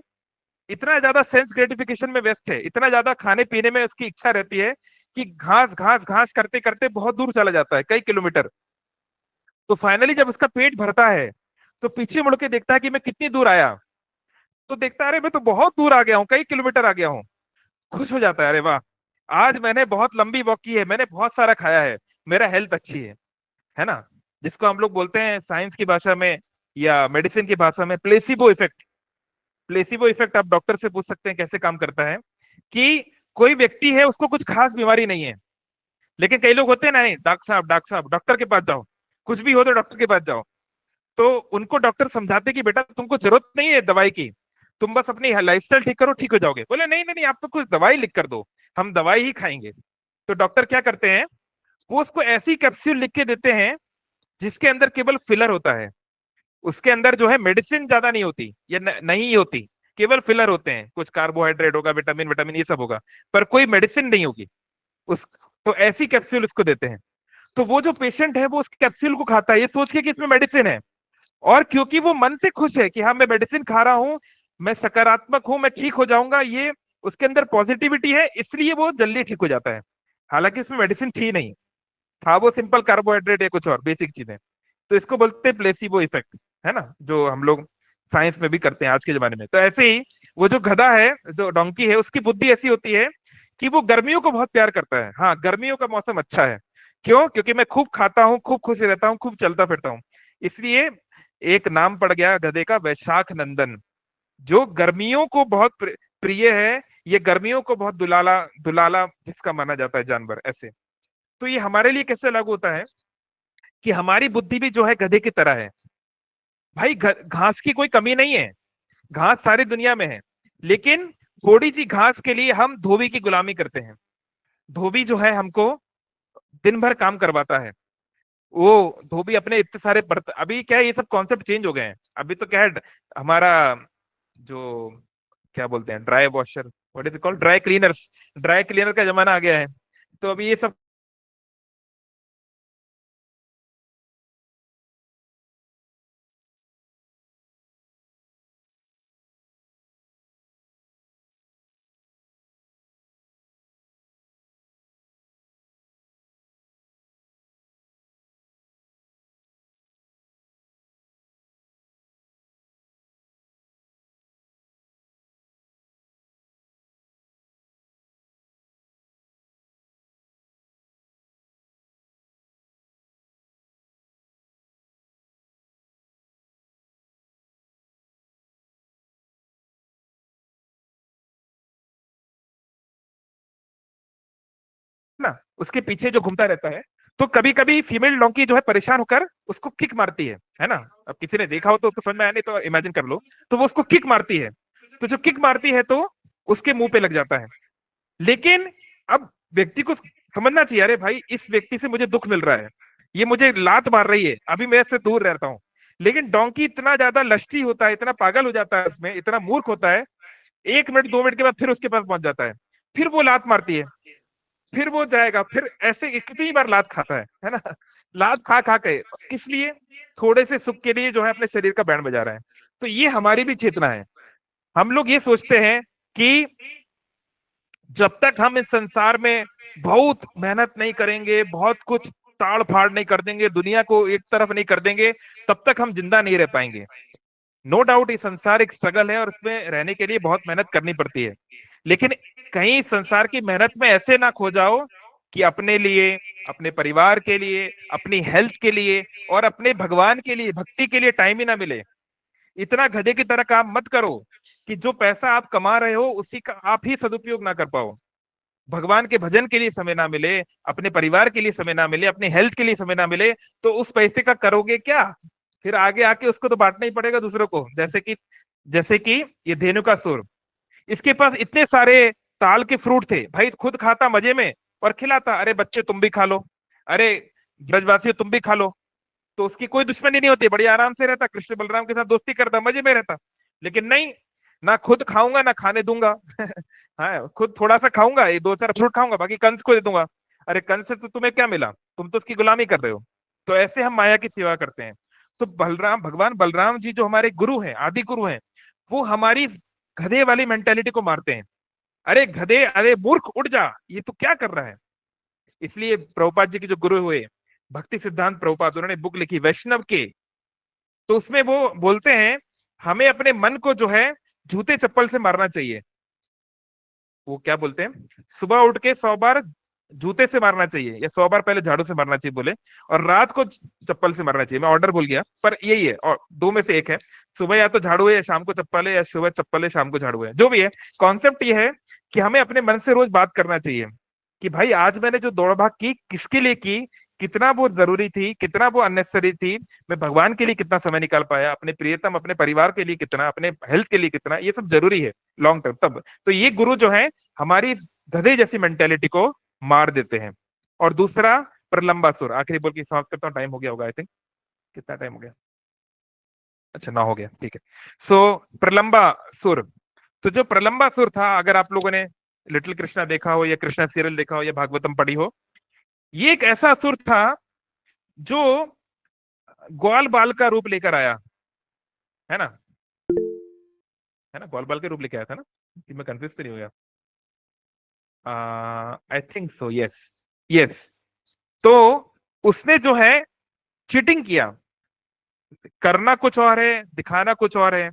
इतना ज्यादा सेंस ग्रेटिफिकेशन में व्यस्त है, इतना ज्यादा खाने पीने में उसकी इच्छा रहती है, कि घास घास घास करते करते बहुत दूर चला जाता है, कई किलोमीटर। तो फाइनली जब उसका पेट भरता है, तो पीछे मुड़ के देखता है कि मैं कितनी दूर आया, तो देखता है अरे मैं तो बहुत दूर आ गया हूँ, कई किलोमीटर आ गया हूँ। खुश हो जाता है, अरे वाह, आज मैंने बहुत लंबी वॉक की है, मैंने बहुत सारा खाया है, मेरा हेल्थ अच्छी है ना। जिसको हम लोग बोलते हैं साइंस की भाषा में या मेडिसिन की भाषा में प्लेसिबो इफेक्ट। प्लेसिबो इफेक्ट आप डॉक्टर से पूछ सकते हैं कैसे काम करता है, कि कोई व्यक्ति है, उसको कुछ खास बीमारी नहीं है, लेकिन कई लोग होते हैं ना, नहीं डॉक्टर साहब डॉक्टर के पास जाओ, कुछ भी हो तो डॉक्टर के पास जाओ। तो उनको डॉक्टर समझाते कि बेटा तुमको जरूरत नहीं है दवाई की, तुम बस अपनी लाइफस्टाइल ठीक करो, ठीक हो जाओगे। बोले नहीं नहीं नहीं, आप तो कुछ दवाई लिख कर दो, हम दवाई ही खाएंगे। तो डॉक्टर क्या करते हैं, वो उसको ऐसी कैप्सूल लिख के देते हैं जिसके अंदर केवल फिलर होता है, उसके अंदर जो है मेडिसिन ज्यादा नहीं होती या नहीं होती, केवल फिलर होते हैं, कुछ कार्बोहाइड्रेट होगा, विटामिन विटामिन ये सब होगा, पर कोई मेडिसिन नहीं होगी उस। तो ऐसी कैप्सूल उसको देते हैं। तो वो जो पेशेंट है, वो उस कैप्सूल को खाता है ये सोच के कि इसमें मेडिसिन है, और क्योंकि वो मन से खुश है कि हाँ मैं मेडिसिन खा रहा हूँ, मैं सकारात्मक हूं, मैं ठीक हो जाऊंगा, ये उसके अंदर पॉजिटिविटी है, इसलिए वो जल्दी ठीक हो जाता है। हालांकि इसमें मेडिसिन थी नहीं, था वो सिंपल कार्बोहाइड्रेट या कुछ और बेसिक चीजें। तो इसको बोलते हैं प्लेसिबो इफेक्ट, है ना, जो हम लोग साइंस में भी करते हैं आज के जमाने में। तो ऐसे ही वो जो गधा है, जो डोंकी है, उसकी बुद्धि ऐसी होती है कि वो गर्मियों को बहुत प्यार करता है। हाँ, गर्मियों का मौसम अच्छा है, क्यों, क्योंकि मैं खूब खाता हूँ, खूब खुश रहता हूँ, खूब चलता फिरता हूँ, इसलिए एक नाम पड़ गया गधे का, वैशाख नंदन, जो गर्मियों को बहुत प्रिय है। ये गर्मियों को बहुत दुलाला दुलाला जिसका माना जाता है जानवर, ऐसे। तो ये हमारे लिए कैसे लागू होता है, कि हमारी बुद्धि भी जो है गधे की तरह है। भाई घास की कोई कमी नहीं है, घास सारी दुनिया में है, लेकिन थोड़ी सी घास के लिए हम धोबी की गुलामी करते हैं। धोबी जो है हमको दिन भर काम करवाता है, वो धोबी अपने इतने सारे बर्तन, अभी क्या है ये सब कॉन्सेप्ट चेंज हो गए हैं, अभी तो क्या है, हमारा जो क्या बोलते हैं dry washer, what is called, dry cleaners, dry cleaner का जमाना आ गया है। तो अभी ये सब ना, उसके पीछे जो घूमता रहता है। तो कभी कभी फीमेल डोंकी जो है परेशान होकर उसको किक मारती है ना। अब किसी ने देखा हो तो उसको समझ में आया, नहीं तो इमेजिन कर लो। तो वो उसको किक मारती है, तो जो किक मारती है तो उसके मुंह पे लग जाता है। लेकिन अब व्यक्ति को समझना चाहिए, अरे भाई इस व्यक्ति से मुझे दुख मिल रहा है, ये मुझे लात मार रही है, अभी मैं इससे दूर रहता हूँ। लेकिन डोंकी इतना ज्यादा लष्टी होता है, इतना पागल हो जाता है उसमें, इतना मूर्ख होता है, 1 मिनट 2 मिनट के बाद फिर उसके पास पहुंच जाता है, फिर वो लात मारती है, फिर वो जाएगा, फिर ऐसे कितनी बार लात खाता है ना। लात खा खा के, किस लिए, थोड़े से सुख के लिए जो है अपने शरीर का बैंड बजा रहा है। तो ये हमारी भी चेतना है। हम लोग ये सोचते हैं कि जब तक हम इस संसार में बहुत मेहनत नहीं करेंगे, बहुत कुछ ताड़ फाड़ नहीं कर देंगे, दुनिया को एक तरफ नहीं कर देंगे, तब तक हम जिंदा नहीं रह पाएंगे। नो डाउट ये संसार एक स्ट्रगल है और इसमें रहने के लिए बहुत मेहनत करनी पड़ती है, लेकिन कहीं संसार की मेहनत में ऐसे ना खो जाओ कि अपने लिए, अपने परिवार के लिए, अपनी हेल्थ के लिए और अपने भगवान के लिए, भक्ति के लिए टाइम ही ना मिले। इतना गधे की तरह काम मत करो कि जो पैसा आप कमा रहे हो उसी का आप ही सदुपयोग ना कर पाओ, भगवान के भजन के लिए समय ना मिले, अपने परिवार के लिए समय ना मिले, अपने हेल्थ के लिए समय ना मिले, तो उस पैसे का करोगे क्या? फिर आगे आके उसको तो बांटना ही पड़ेगा दूसरों को। जैसे कि ये धेनुकासुर, इसके पास इतने सारे ताल के फ्रूट थे, भाई खुद खाता मजे में और खिलाता, अरे बच्चे तुम भी खा लो, अरे ब्रजवासियों तुम भी खा लो, तो उसकी कोई दुश्मनी नहीं होती, बड़ी आराम से रहता, कृष्ण बलराम के साथ दोस्ती करता, मजे में रहता। लेकिन नहीं, ना खुद खाऊंगा ना खाने दूंगा हाँ, खुद थोड़ा सा खाऊंगा, ये 2-4 फ्रूट खाऊंगा, बाकी कंस को दे दूंगा। अरे कंस से तो तुम्हें क्या मिला, तुम तो उसकी गुलामी कर रहे हो। तो ऐसे हम माया की सेवा करते हैं। तो भगवान बलराम जी जो हमारे गुरु हैं, आदि गुरु हैं, वो हमारी गधे वाली मेंटेलिटी को मारते हैं। अरे गधे, अरे मूर्ख उठ जा, ये तो क्या कर रहा है। इसलिए प्रभुपाद जी के जो गुरु हुए भक्ति सिद्धांत प्रभुपाद, उन्होंने बुक लिखी वैष्णव के, तो उसमें वो बोलते हैं हमें अपने मन को जो है जूते चप्पल से मारना चाहिए। वो क्या बोलते हैं, सुबह उठ के 100 बार जूते से मारना चाहिए या 100 बार पहले झाड़ू से मारना चाहिए बोले, और रात को चप्पल से मारना चाहिए। मैं ऑर्डर भूल गया पर यही है, और 2 में से एक है, सुबह या तो झाड़ू है या शाम को चप्पल है, या सुबह चप्पल है शाम को झाड़ू है, जो भी है। कॉन्सेप्ट ये है कि हमें अपने मन से रोज बात करना चाहिए कि भाई आज मैंने जो दौड़ भाग की किसके लिए की, कितना वो जरूरी थी, कितना वो अननेसेसरी थी, मैं भगवान के लिए कितना समय निकाल पाया, अपने प्रियतम अपने परिवार के लिए कितना, अपने हेल्थ के लिए कितना, ये सब जरूरी है लॉन्ग टर्म। तब तो ये गुरु जो है हमारी इस गधे जैसी मेंटेलिटी को मार देते हैं। और दूसरा प्रलंबासुर, आखिरी बोल के समाप्त करता हूँ, टाइम हो गया होगा आई थिंक। कितना टाइम हो गया? अच्छा 9 हो गया, ठीक है। सो प्रलंबासुर, तो जो प्रलंबासुर था, अगर आप लोगों ने लिटिल कृष्णा देखा हो या कृष्णा सीरियल देखा हो या भागवतम पढ़ी हो, ये एक ऐसा असुर था जो ग्वाल बाल का रूप लेकर आया, है ना, है ना, ग्वाल बाल के रूप लेकर आया था ना, कि मैं कंफ्यूज तो नहीं हो गया? I think so, yes yes. तो उसने जो है चीटिंग किया, करना कुछ और है, दिखाना कुछ और है।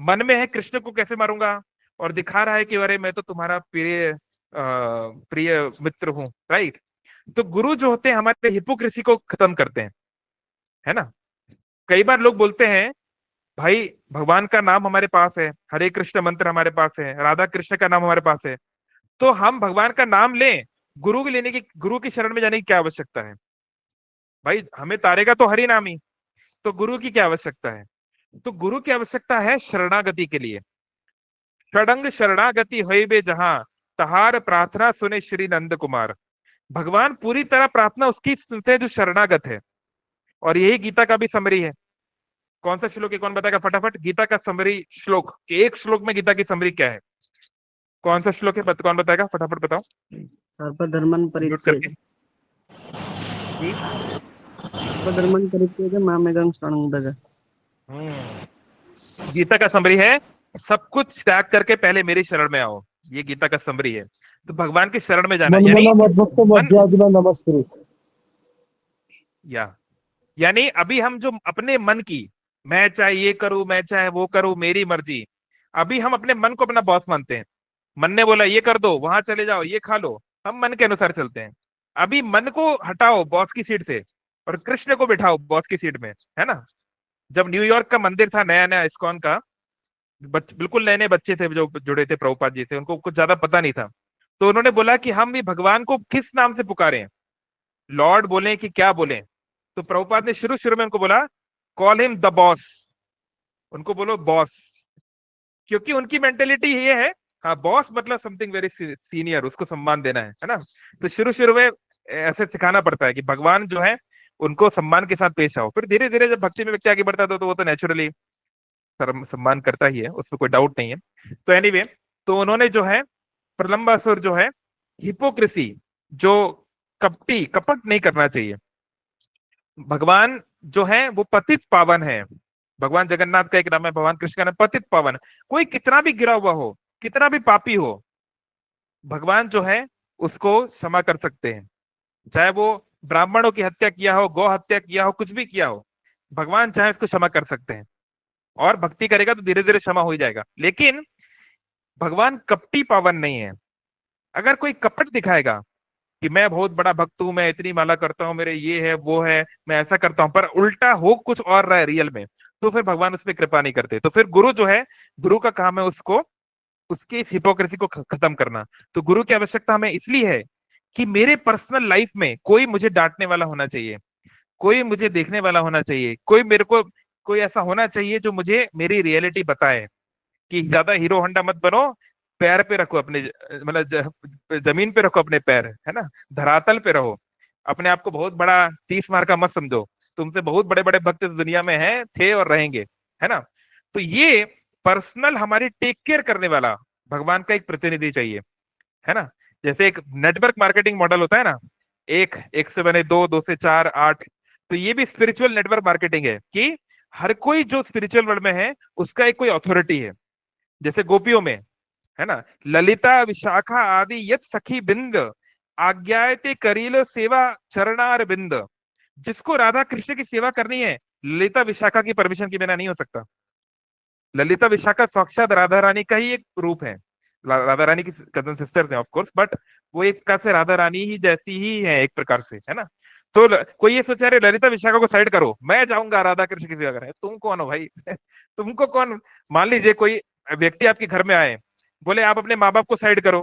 मन में है कृष्ण को कैसे मारूंगा, और दिखा रहा है कि अरे मैं तो तुम्हारा प्रिय मित्र हूं, राइट। तो गुरु जो होते हैं हमारे हिपोक्रेसी को खत्म करते हैं, है ना। कई बार लोग बोलते हैं भाई भगवान का नाम हमारे पास है, हरे कृष्ण मंत्र हमारे पास है, राधा कृष्ण का नाम हमारे पास है, तो हम भगवान का नाम लें, गुरु की शरण में जाने की क्या आवश्यकता है? भाई हमें तारेगा तो हरि नाम ही, तो गुरु की क्या आवश्यकता है? तो गुरु की आवश्यकता है शरणागति के लिए। षडंग शरणागति होई बे जहां, तहार प्रार्थना सुने श्री नंद कुमार। भगवान पूरी तरह प्रार्थना उसकी सुनते हैं जो शरणागत है, और यही गीता का भी समरी है। कौन सा श्लोक है, कौन बताएगा फटाफट? गीता का समरी श्लोक, एक श्लोक में गीता की समरी क्या है? कौन सा श्लोक है, कौन बताएगा फटाफट बताओ, सर्वधर्मन म्यूट परित्यज, करके। सर्वधर्मन परित्यज मामेकं शरणं व्रज। गीता का समरी है सब कुछ त्याग करके पहले मेरी शरण में आओ, ये गीता का समरी है। तो भगवान की शरण में जाना यानी अभी हम जो अपने मन की, मैं चाहे ये करूं, मैं चाहे वो करूं, मेरी मर्जी, अभी हम अपने मन को अपना बॉस मानते हैं। मन ने बोला ये कर दो, वहां चले जाओ, ये खा लो, हम मन के अनुसार चलते हैं। अभी मन को हटाओ बॉस की सीट से और कृष्ण को बिठाओ बॉस की सीट में, है ना। जब न्यूयॉर्क का मंदिर था नया नया इस्कॉन का, बिल्कुल नए नए बच्चे थे जो जुड़े थे प्रभुपाद जी से, उनको कुछ ज्यादा पता नहीं था, तो उन्होंने बोला कि हम भी भगवान को किस नाम से पुकारें, लॉर्ड बोले कि क्या बोले। तो प्रभुपाद ने शुरू शुरू में उनको बोला कॉल हिम द बॉस, उनको बोलो बॉस, क्योंकि उनकी मेंटेलिटी ये है, हाँ बॉस मतलब समथिंग वेरी सीनियर, उसको सम्मान देना है ना। तो शुरू शुरू में ऐसे सिखाना पड़ता है कि भगवान जो है उनको सम्मान के साथ पेश आओ। फिर धीरे धीरे जब भक्ति में व्यक्ति आगे बढ़ता था तो वो तो नेचुरली सम्मान करता ही है, उसमें कोई डाउट नहीं है। तो एनीवे, तो उन्होंने जो है प्रलंबासुर जो है हिपोक्रेसी, जो कपट नहीं करना चाहिए। भगवान जो है वो पतित पावन है, भगवान जगन्नाथ का एक नाम है, भगवान कृष्ण का नाम पतित पावन। कोई कितना भी गिरा हुआ हो, कितना भी पापी हो, भगवान जो है उसको क्षमा कर सकते हैं। चाहे वो ब्राह्मणों की हत्या किया हो, गौ हत्या किया हो, कुछ भी किया हो, भगवान चाहे उसको क्षमा कर सकते हैं। और भक्ति करेगा तो धीरे धीरे क्षमा हो ही जाएगा। लेकिन भगवान कपटी पावन नहीं है। अगर कोई कपट दिखाएगा कि मैं बहुत बड़ा भक्त हूं, मैं इतनी माला करता हूं, मेरे ये है वो है, मैं ऐसा करता हूं, पर उल्टा हो कुछ और रहा है रियल में, तो फिर भगवान उस पर कृपा नहीं करते। तो फिर गुरु जो है, गुरु का काम है उसको, उसकी इस हिपोक्रेसी को खत्म करना। तो गुरु की आवश्यकता हमें इसलिए है कि मेरे पर्सनल लाइफ में कोई मुझे डांटने वाला होना चाहिए, कोई मुझे देखने वाला होना चाहिए, कोई मेरे को, कोई ऐसा होना चाहिए जो मुझे मेरी रियलिटी बताए कि ज्यादा हीरो होंडा मत बनो, पैर पे रखो अपने, मतलब जमीन पे रखो अपने पैर, है ना, धरातल पे रहो। अपने आप को बहुत बड़ा 30 मार का मत समझो, तुमसे बहुत बड़े बड़े भक्त इस दुनिया में हैं, थे और रहेंगे, है ना। तो ये पर्सनल हमारी टेक केयर करने वाला भगवान का एक प्रतिनिधि चाहिए, है ना। जैसे एक नेटवर्क मार्केटिंग मॉडल होता है ना, एक एक से बने दो, दो से चार, आठ। तो ये भी स्पिरिचुअल नेटवर्क मार्केटिंग है कि हर कोई जो स्पिरिचुअल वर्ल्ड में है उसका एक कोई अथॉरिटी है। जैसे गोपियों में, है ना, ललिता विशाखा आदि यत सखी बिंद आज्ञायते करील सेवा चरणार बिंद। जिसको राधा कृष्ण की सेवा करनी है, ललिता विशाखा की परमिशन के बिना नहीं हो सकता। ललिता विशाखा साक्षात राधा रानी का ही एक रूप है। राधा रानी की कजन सिस्टर्स हैं ऑफ कोर्स, बट वो एक प्रकार से राधा रानी ही जैसी ही है एक प्रकार से, है ना। तो कोई ये सोचा रहे ललिता विशाखा को साइड करो, मैं जाऊंगा राधा कृष्ण की सेवा करने, तुम कौन हो भाई? तुमको कौन? मान लीजिए कोई व्यक्ति आपके घर में आए, बोले आप अपने माँ बाप को साइड करो,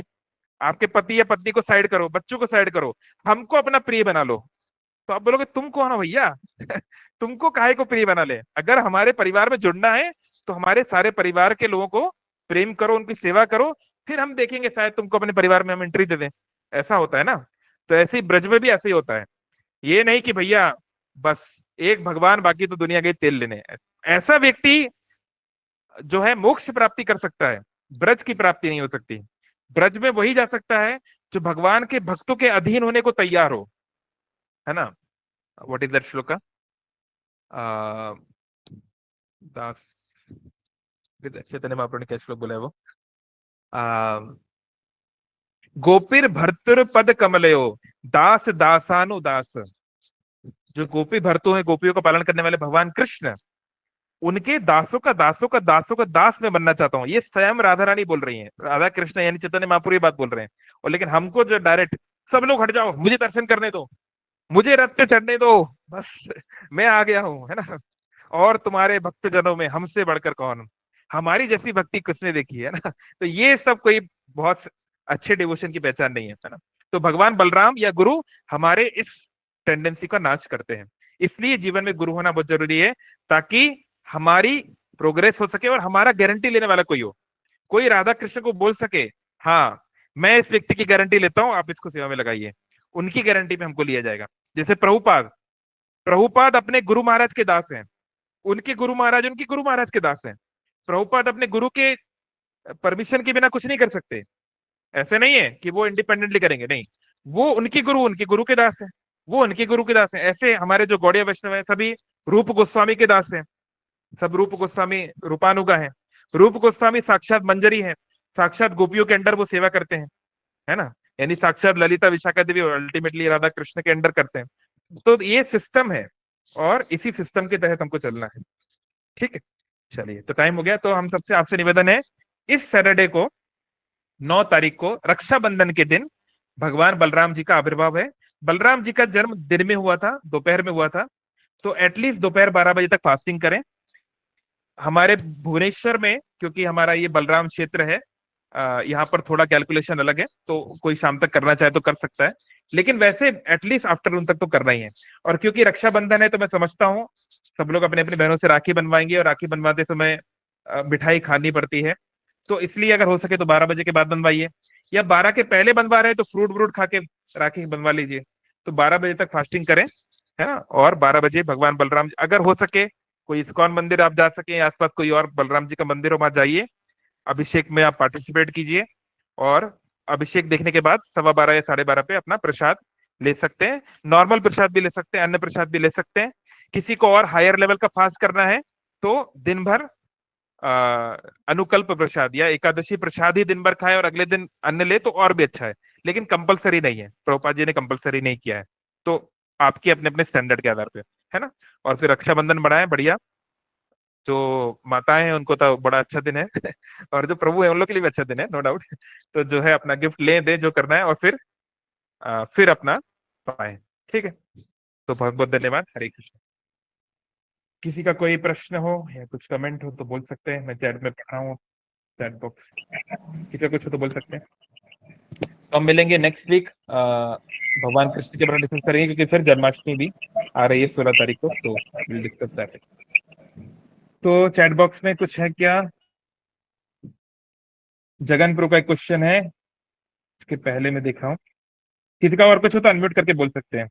आपके पति या पत्नी को साइड करो, बच्चों को साइड करो, हमको अपना प्रिय बना लो। तो आप बोलोगे तुम कौन हो भैया? तुमको काहे को प्रिय बना ले? अगर हमारे परिवार में जुड़ना है तो हमारे सारे परिवार के लोगों को प्रेम करो, उनकी सेवा करो, फिर हम देखेंगे शायद तुमको अपने परिवार में हम एंट्री दे दें। ऐसा होता है ना। तो ऐसे ही ब्रज में भी ऐसे ही होता है। ये नहीं कि भैया बस एक भगवान, बाकी तो दुनिया के तेल लेने। ऐसा व्यक्ति जो है मोक्ष प्राप्ति कर सकता है, ब्रज की प्राप्ति नहीं हो सकती। ब्रज में वही जा सकता है जो भगवान के भक्तों के अधीन होने को तैयार हो, है ना। What is that shloka? Das Chaitanya Mahaprabhu ने क्या श्लोक बोला है वो? गोपीर भर्तृ पद कमलयो दास दासानुदास। जो गोपी भर्तु हैं, गोपियों का पालन करने वाले भगवान कृष्ण, उनके दासों का दासों का दासों का दास मैं बनना चाहता हूँ। ये स्वयं राधा रानी बोल रही हैं, राधा कृष्ण यानी चैतन्य महाप्रभु ये बात बोल रहे हैं। और लेकिन हमको जो डायरेक्ट सब लोग हट जाओ, मुझे दर्शन करने दो, मुझे रथ पे चढ़ने दो, बस मैं आ गया हूँ, है ना। और तुम्हारे भक्त जनों में हमसे बढ़कर कौन? हमारी जैसी भक्ति किसने देखी है ना। तो ये सब कोई बहुत अच्छे डिवोशन की पहचान नहीं है ना। तो भगवान बलराम या गुरु हमारे इस टेंडेंसी का नाश करते हैं। इसलिए जीवन में गुरु होना बहुत जरूरी है, ताकि हमारी प्रोग्रेस हो सके और हमारा गारंटी लेने वाला कोई हो। कोई राधा कृष्ण को बोल सके, हाँ मैं इस व्यक्ति की गारंटी लेता हूं, आप इसको सेवा में लगाइए, उनकी गारंटी पे हमको लिया जाएगा। जैसे प्रभुपाद, प्रभुपाद अपने गुरु महाराज के दास हैं, उनके गुरु महाराज उनके गुरु महाराज के दास हैं। प्रभुपाद अपने गुरु के परमिशन के बिना कुछ नहीं कर सकते। ऐसे नहीं है कि वो इंडिपेंडेंटली करेंगे, नहीं, वो उनके गुरु के दास हैं, वो उनके गुरु के दास हैं। ऐसे हमारे जो गौड़िया वैष्णव है सभी रूप गोस्वामी के दास हैं, सब रूप गोस्वामी रूपानुगा है। रूप गोस्वामी साक्षात मंजरी है, साक्षात गोपियों के अंडर वो सेवा करते हैं, है ना। यानी साक्षात ललिता विशाखा देवी और अल्टीमेटली राधा कृष्ण के अंडर करते हैं। तो ये सिस्टम है और इसी सिस्टम के तहत हमको चलना है। ठीक है, चलिए तो टाइम हो गया। तो हम सबसे आपसे निवेदन है, इस सैटरडे को 9 तारीख को रक्षाबंधन के दिन भगवान बलराम जी का आविर्भाव है। बलराम जी का जन्म दिन में हुआ था, दोपहर में हुआ था। तो एटलीस्ट दोपहर 12 बजे तक फास्टिंग करें। हमारे भुवनेश्वर में, क्योंकि हमारा ये बलराम क्षेत्र है, यहाँ पर थोड़ा कैलकुलेशन अलग है, तो कोई शाम तक करना चाहे तो कर सकता है, लेकिन वैसे एटलीस्ट आफ्टरनून तक तो करना ही है। और क्योंकि रक्षाबंधन है तो मैं समझता हूँ सब लोग अपने अपनी बहनों से राखी बनवाएंगे, और राखी बनवाते समय मिठाई खानी पड़ती है। तो इसलिए अगर हो सके तो 12 बजे के बाद बनवाइए, या 12 के पहले बनवा रहे हैं तो फ्रूट व्रूट खा के राखी बनवा लीजिए। तो 12 बजे तक फास्टिंग करें, है ना। और 12 बजे भगवान बलराम, अगर हो सके कोई इस्कॉन मंदिर आप जा सके, आसपास कोई और बलराम जी का मंदिर हो वहां जाइए, अभिषेक में आप पार्टिसिपेट कीजिए। और अभिषेक देखने के बाद 12:15 या 12:30 पे अपना प्रसाद ले सकते हैं। नॉर्मल प्रसाद भी ले सकते हैं, अन्य प्रसाद भी ले सकते हैं। किसी को और हायर लेवल का फास्ट करना है तो दिन भर अनुकल्प प्रसाद या एकादशी प्रसाद ही दिन भर खाए और अगले दिन अन्न ले तो और भी अच्छा है, लेकिन कंपलसरी नहीं है, प्रभुपाद जी ने कंपलसरी नहीं किया है। तो आपके अपने अपने स्टैंडर्ड के आधार पे, है ना। और फिर रक्षाबंधन बढ़ाए, बढ़िया। जो माताएं हैं उनको तो बड़ा अच्छा दिन है और जो प्रभु है उन लोग के लिए भी अच्छा दिन है, नो डाउट। तो जो है अपना गिफ्ट ले दे जो करना है, और फिर अपना पाए, ठीक है। तो बहुत बहुत धन्यवाद। हरे कृष्ण। किसी का कोई प्रश्न हो या कुछ कमेंट हो तो बोल सकते हैं, मैं चैट में पढ़ रहा हूँ, चैट बॉक्स। किसी का कुछ हो तो बोल सकते हैं। तो हम मिलेंगे नेक्स्ट वीक, भगवान कृष्ण के बारे में डिस्कस करेंगे, क्योंकि फिर जन्माष्टमी भी आ रही है 16 तारीख को, तो विल डिस्कस दैट। तो चैट बॉक्स में कुछ है क्या? जगनपुर का एक क्वेश्चन है, इसके पहले मैं देख रहा हूँ। किसी का और कुछ हो तो अनम्यूट करके बोल सकते हैं।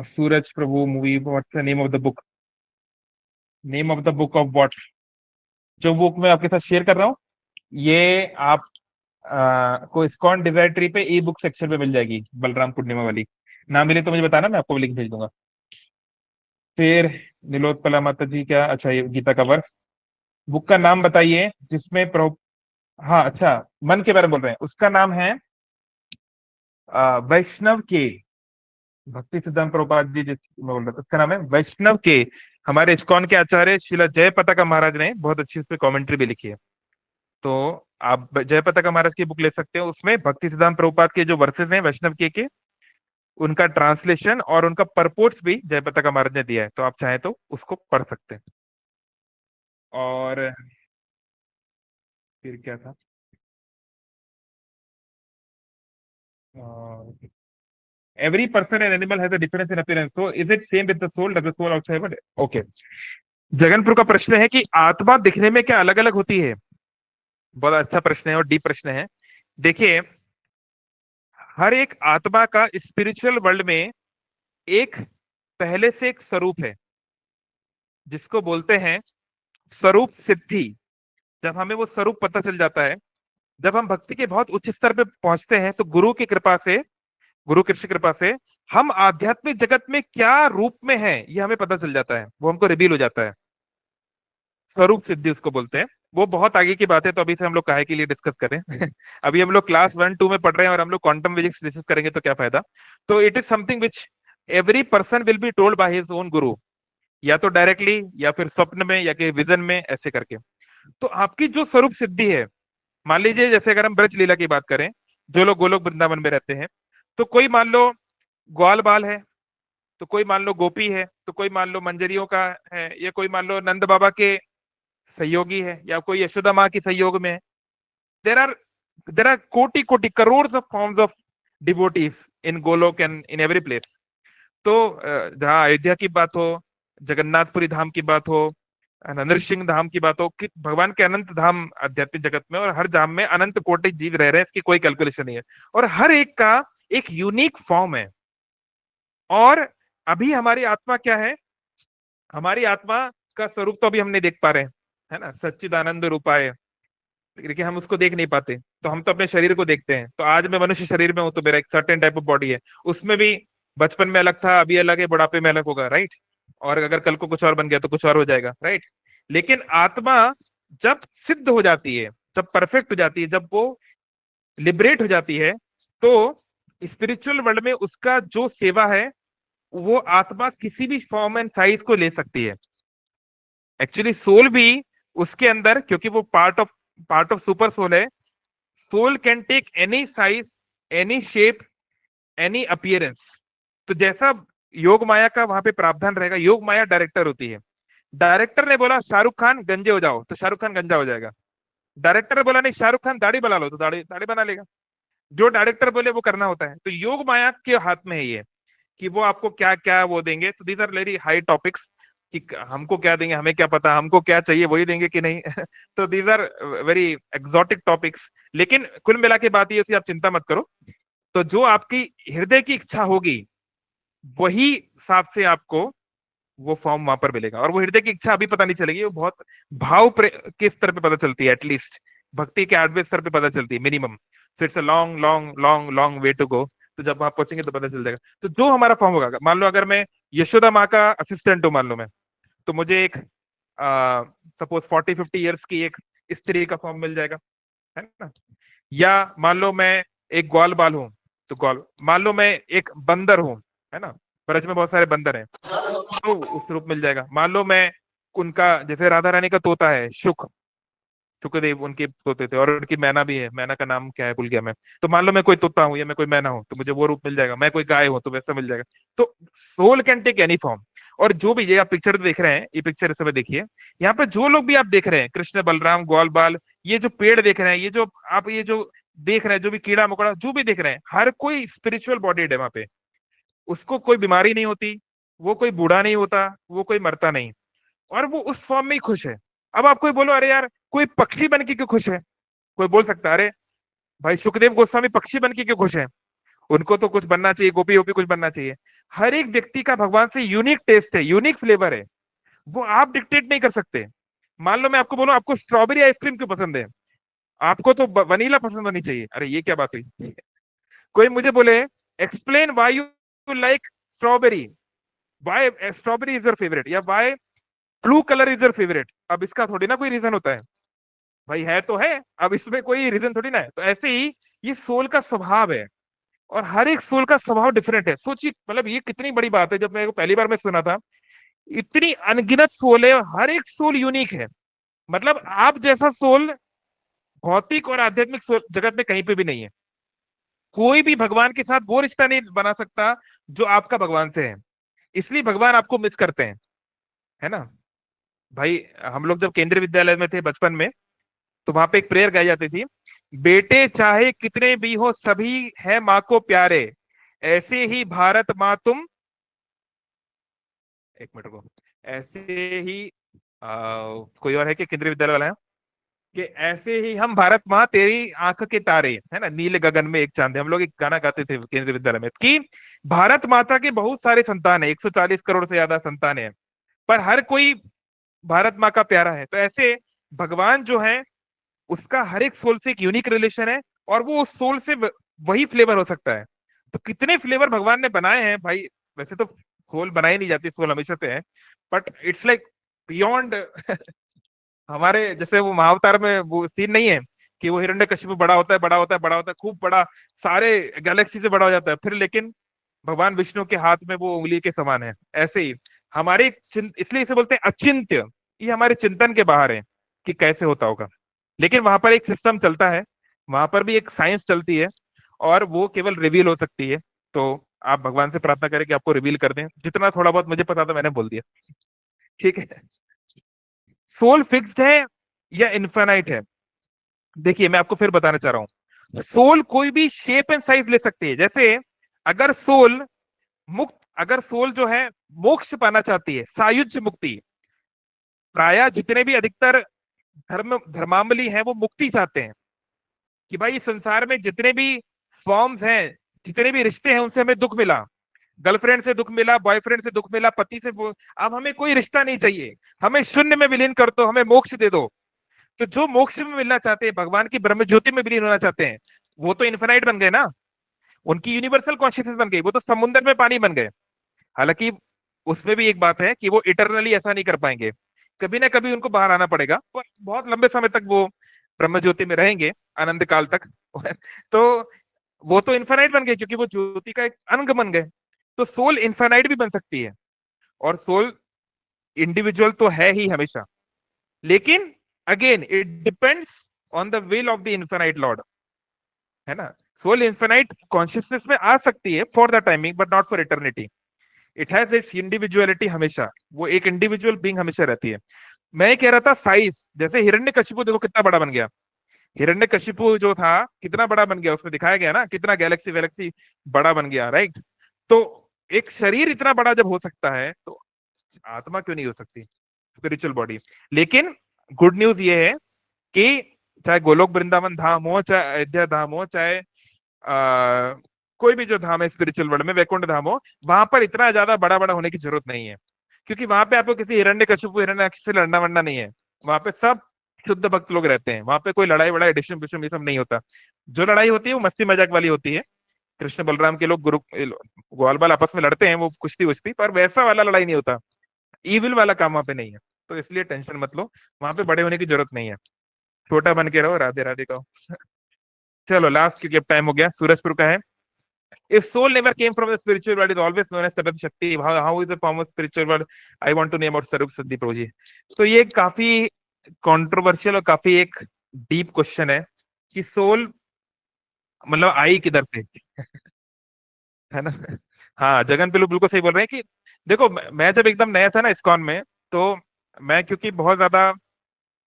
Suraj Prabhu movie, what's the name of the book? Name of the book of what? जो बुक मैं आपके साथ शेयर कर रहा हूँ, ये आप को इस्कॉन डिजायर ट्री पे ई बुक सेक्शन पे मिल जाएगी, बलराम पूर्णिमा वाली। ना मिले तो मुझे बताना, मैं आपको लिंक भेज दूंगा। फिर नीलोत्पला माता जी क्या, अच्छा ये गीता का वर्ष। बुक का नाम बताइए जिसमें हाँ अच्छा, मन के बारे में बोल रहे हैं, उसका नाम है वैष्णव के। भक्ति सिद्धांत प्रभुपाद जी जिस बोल रहे थे, उसका नाम है वैष्णव के। हमारे इस्कॉन के आचार्य श्रीला जय पताका महाराज ने बहुत अच्छी उस पर कॉमेंट्री भी लिखी है। तो आप जय पताका महाराज की बुक ले सकते हो, उसमें भक्ति सिद्धांत प्रभुपाद के जो वर्सेस हैं वैष्णव के उनका ट्रांसलेशन और उनका परपोर्ट्स भी जय पताका महाराज ने दिया है, तो आप चाहे तो उसको पढ़ सकते हैं। और फिर क्या था? Every person and animal has a difference in appearance. So is it same with the soul? Does the soul also have a... Okay. Jaganpur का प्रश्न है कि आत्मा दिखने में क्या अलग अलग होती है? बहुत अच्छा प्रश्न है और डीप प्रश्न है। देखिए, हर एक आत्मा का स्पिरिचुअल वर्ल्ड में एक पहले से एक स्वरूप है, जिसको बोलते हैं स्वरूप सिद्धि। जब हमें वो स्वरूप पता चल जाता है, जब हम भक्ति के बहुत उच्च स्तर पे पहुंचते हैं, तो गुरु की कृपा से, गुरु कृष्ण कृपा से हम आध्यात्मिक जगत में क्या रूप में हैं ये हमें पता चल जाता है, वो हमको रिवील हो जाता है। स्वरूप सिद्धि उसको बोलते हैं। वो बहुत आगे की बात है, तो अभी से हम लोग काहे के लिए डिस्कस करें अभी हम लोग क्लास 1-2 में पढ़ रहे हैं और हम लोग क्वांटम फिजिक्स डिस्कस करेंगे तो क्या फायदा। तो it is something which every person will be told by his own गुरु, या तो डायरेक्टली या फिर स्वप्न में या कि विजन में, ऐसे करके। तो आपकी जो स्वरूप सिद्धि है, मान लीजिए जैसे अगर हम ब्रज लीला की बात करें, जो लोग गोलोक वृंदावन में रहते हैं, तो कोई मान लो ग्वाल बाल है, तो कोई मान लो गोपी है, तो कोई मान लो मंजरियों का है, या कोई मान लो नंद बाबा के सहयोगी है, या कोई यशोदा माँ की सहयोग में है। देर आर कोटि कोटि crore of forms of devotees in Golok and in every place. तो जहाँ अयोध्या की बात हो, जगन्नाथपुरी धाम की बात हो, नरसिंह धाम की बात हो, कि भगवान के अनंत धाम आध्यात्मिक जगत में, और हर धाम में अनंत कोटि जीव रह रहे हैं, इसकी कोई कैलकुलेशन नहीं है, और हर एक का एक यूनिक फॉर्म है। और अभी हमारी आत्मा क्या है? हमारी आत्मा का स्वरूप तो अभी हम नहीं देख पा रहे हैं, है ना, सच्चिदानंद रूपाय, लेकिन हम उसको देख नहीं पाते, तो हम तो अपने शरीर को देखते हैं। तो आज मैं मनुष्य शरीर में हूं, तो मेरा एक सर्टेन टाइप ऑफ बॉडी है, उसमें भी बचपन में अलग था, अभी अलग है, बुढ़ापे में अलग होगा, राइट। और अगर कल को कुछ और बन गया तो कुछ और हो जाएगा, राइट। लेकिन आत्मा जब सिद्ध हो जाती है, जब परफेक्ट हो जाती है, जब वो लिबरेट हो जाती है, तो स्पिरिचुअल वर्ल्ड में उसका जो सेवा है, वो आत्मा किसी भी फॉर्म एंड साइज को ले सकती है। एक्चुअली सोल भी उसके अंदर, क्योंकि वो पार्ट ऑफ सुपर सोल है, soul can take any size, any shape, any appearance. तो जैसा योग माया का वहां पे प्रावधान रहेगा, योग माया डायरेक्टर होती है। डायरेक्टर ने बोला शाहरुख खान गंजे हो जाओ, तो शाहरुख खान गंजा हो जाएगा। डायरेक्टर ने बोला नहीं शाहरुख खान दाढ़ी बना लो, तो दाढ़ी बना लेगा। जो डायरेक्टर बोले वो करना होता है। तो योग माया के हाथ में है ये, कि वो आपको क्या क्या वो देंगे। तो these are very high topics, कि हमको क्या देंगे, हमें क्या पता, हमको क्या चाहिए वही देंगे कि नहीं तो these are very exotic topics. लेकिन कुल मिला के बात ये, आप चिंता मत करो। तो जो आपकी हृदय की इच्छा होगी, वही हिसाब से आपको वो फॉर्म वहां पर मिलेगा। और वो हृदय की इच्छा अभी पता नहीं चलेगी, वो बहुत भाव के स्तर पे पता चलती है, एटलीस्ट भक्ति के 8वें स्तर पे पता चलती है minimum. So it's a long long long long way to go. तो जब वहां पहुंचेंगे तो पता चल जाएगा। तो जो हमारा फॉर्म होगा, मान लो अगर मैं यशोदा माँ का असिस्टेंट हूं, मान लो मैं, तो मुझे एक सपोज 40-50 ईयर्स की एक स्त्री का फॉर्म मिल जाएगा, है ना। या मान लो मैं एक ग्वाल बाल हूं, तो ग्वाल, मान लो मैं एक बंदर हूं, है ना, ब्रज में बहुत सारे बंदर हैं, तो उस रूप मिल जाएगा। मान लो मैं उनका, जैसे राधा रानी का तोता है सुखदेव उनके तोते थे, और उनकी मैना भी है, मैना का नाम क्या है भूल गया मैं। तो मान लो मैं कोई तोता हूँ या मैं कोई मैना हूँ, तो मुझे वो रूप मिल जाएगा। मैं कोई गाय हूँ तो वैसा मिल जाएगा। तो soul can take any form. और जो भी ये आप पिक्चर देख रहे हैं, ये पिक्चर इस समय देखिए, यहाँ पे जो लोग भी आप देख रहे हैं, कृष्ण बलराम ग्वाल बाल, ये जो पेड़ देख रहे हैं, ये जो आप ये जो देख रहे हैं, जो भी कीड़ा मकोड़ा जो भी देख रहे हैं, हर कोई स्पिरिचुअल बॉडीड है वहां पे। उसको कोई बीमारी नहीं होती, वो कोई बूढ़ा नहीं होता, वो कोई मरता नहीं, और वो उस फॉर्म में ही खुश है। अब आप कोई बोलो, अरे यार कोई पक्षी बन के क्यों खुश है? कोई बोल सकता है, अरे भाई सुखदेव गोस्वामी पक्षी बन के क्यों खुश है? उनको तो कुछ बनना चाहिए, गोपी गोपी कुछ बनना चाहिए। हर एक व्यक्ति का भगवान से यूनिक टेस्ट है, यूनिक फ्लेवर है, वो आप डिक्टेट नहीं कर सकते। मान लो मैं आपको बोलूं, आपको स्ट्रॉबेरी आइसक्रीम क्यों पसंद है? आपको तो वनीला पसंद होनी चाहिए। अरे ये क्या बात हुई? कोई मुझे बोले, explain why you like strawberry, why strawberry is your favourite, या why blue colour is your favourite. अब इसका थोड़ी ना कोई रीजन होता है, भाई है तो है, अब इसमें कोई रीजन थोड़ी ना है। तो ऐसे ही ये सोल का स्वभाव है, और हर एक सोल का स्वभाव डिफरेंट है। सोचिए, मतलब ये कितनी बड़ी बात है, जब मेरे को पहली बार मैं सुना था, इतनी अनगिनत सोल है, हर एक सोल यूनिक है। मतलब आप जैसा सोल भौतिक और आध्यात्मिक जगत में कहीं पे भी नहीं है। कोई भी भगवान के साथ वो रिश्ता नहीं बना सकता जो आपका भगवान से है। इसलिए भगवान आपको मिस करते हैं, है ना भाई। हम लोग जब केंद्रीय विद्यालय में थे बचपन में, तो वहां पे एक प्रेयर गाई जाती थी, बेटे चाहे कितने भी हो सभी है माँ को प्यारे, ऐसे ही भारत माँ तुम, एक मिनट को, ऐसे ही कोई और है कि केंद्रीय विद्यालय वाला है, कि ऐसे ही हम भारत माँ तेरी आंख के तारे, है ना, नीले गगन में एक चांद है। हम लोग एक गाना गाते थे केंद्रीय विद्यालय में कि भारत माता के बहुत सारे संतान है, 140 करोड़ से ज्यादा संतान है, पर हर कोई भारत माँ का प्यारा है। तो ऐसे भगवान जो है, उसका हर एक सोल से एक यूनिक रिलेशन है, और वो उस सोल से वही फ्लेवर हो सकता है। तो कितने फ्लेवर भगवान ने बनाए हैं भाई। वैसे तो सोल बनाई नहीं जाती, सोल हमेशा से है, बट इट्स लाइक बियॉन्ड हमारे, जैसे वो महाअवतार में वो सीन नहीं है कि वो हिरण्यकशिपु बड़ा होता है, बड़ा होता है, बड़ा होता है, खूब बड़ा, सारे गैलेक्सी से बड़ा हो जाता है, फिर लेकिन भगवान विष्णु के हाथ में वो उंगली के समान है। ऐसे ही हमारे इसलिए इसे बोलते हैं अचिंत्य। ये हमारे चिंतन के बाहर है कि कैसे होता होगा, लेकिन वहां पर एक सिस्टम चलता है, वहां पर भी एक साइंस चलती है, और वो केवल रिवील हो सकती है। तो आप भगवान से प्रार्थना करें कि आपको रिवील कर दें। जितना थोड़ा बहुत मुझे पता था मैंने बोल दिया, ठीक है। सोल फिक्स्ड है या इन्फानाइट है? देखिए मैं आपको फिर बताना चाह रहा हूं, सोल कोई भी शेप एंड साइज ले सकती है। जैसे अगर सोल अगर सोल जो है मोक्ष पाना चाहती है, सायुज्य मुक्ति, प्राय जितने भी अधिकतर धर्मावली हैं वो मुक्ति चाहते हैं, कि भाई इस संसार में जितने भी फॉर्म्स हैं, जितने भी रिश्ते हैं, उनसे हमें दुख मिला, गर्लफ्रेंड से दुख मिला, बॉयफ्रेंड से दुख मिला, पति से, अब हमें कोई रिश्ता नहीं चाहिए, हमें शून्य में विलीन कर दो, हमें मोक्ष दे दो। तो जो मोक्ष में मिलना चाहते हैं, भगवान की ब्रह्म ज्योति में विलीन होना चाहते हैं, वो तो इन्फिनाइट बन गए ना, उनकी यूनिवर्सल कॉन्शियसनेस बन गई, वो तो समुद्र में पानी बन गए। हालांकि उसमें भी एक बात है कि वो इटरनली ऐसा नहीं कर पाएंगे, कभी ना कभी उनको बाहर आना पड़ेगा, पर बहुत लंबे समय तक वो ब्रह्म ज्योति में रहेंगे, अनंत काल तक। तो वो तो इन्फिनाइट बन गए, क्योंकि वो ज्योति का एक अंग बन गए। तो सोल इन्फिनाइट भी बन सकती है, और सोल इंडिविजुअल तो है ही हमेशा, लेकिन again it depends on the will of the infinite Lord, है ना। सोल इन्फिनाइट कॉन्शियसनेस में आ सकती है for the timing, but not for eternity. It has its individuality, हमेशा वो एक इंडिविजुअल बीइंग हमेशा रहती है। मैं ये कह रहा था साइज, जैसे हिरण्यकशिपु देखो कितना बड़ा बन गया, हिरण्यकशिपु जो था कितना बड़ा बन गया, उसमें दिखाया गया ना कितना गैलेक्सी वैलेक्सी बड़ा बन गया, राइट। तो एक शरीर इतना बड़ा जब हो सकता है, तो आत्मा क्यों नहीं हो सकती, स्पिरिचुअल बॉडी। लेकिन गुड न्यूज ये है कि चाहे गोलोक वृंदावन धाम हो, चाहे अयोध्या धाम हो, चाहे कोई भी जो धाम है स्पिरिचुअल वर्ल्ड में, वैकुंठ धाम हो, वहां पर इतना ज्यादा बड़ा बड़ा होने की जरूरत नहीं है, क्योंकि वहां पे आपको किसी हिरण्यकशिपु हिरण्याक्ष से लड़ना वड़ना नहीं है। वहां पे सब शुद्ध भक्त लोग रहते हैं, वहां पे कोई लड़ाई वड़ाई डिशम बिशम ये सब नहीं होता। जो लड़ाई होती है वो मस्ती मजाक वाली होती है, कृष्ण बलराम के लोग गुरु ग्वाल बाल आपस में लड़ते हैं, वो कुश्ती वुश्ती, पर वैसा वाला लड़ाई नहीं होता, ईविल वाला काम वहां पे नहीं है। तो इसलिए टेंशन मत लो, वहां पे बड़े होने की जरूरत नहीं है, छोटा बन के रहो, राधे राधे कहो। चलो लास्ट, क्योंकि अब टाइम हो गया। सूरजपुर का है, if soul never came from the spiritual world, is always known as Sarad Shakti, how is the form of spiritual world? I want to name out Sarup Siddhi Prabhu जी। तो ये काफी controversial और काफी एक डीप क्वेश्चन है कि soul मतलब आई किधर से, है ना। हाँ, जगन पिल्लू बिल्कुल सही बोल रहे हैं कि देखो, मैं जब एकदम नया था ना इस्कॉन में, तो मैं क्योंकि बहुत ज्यादा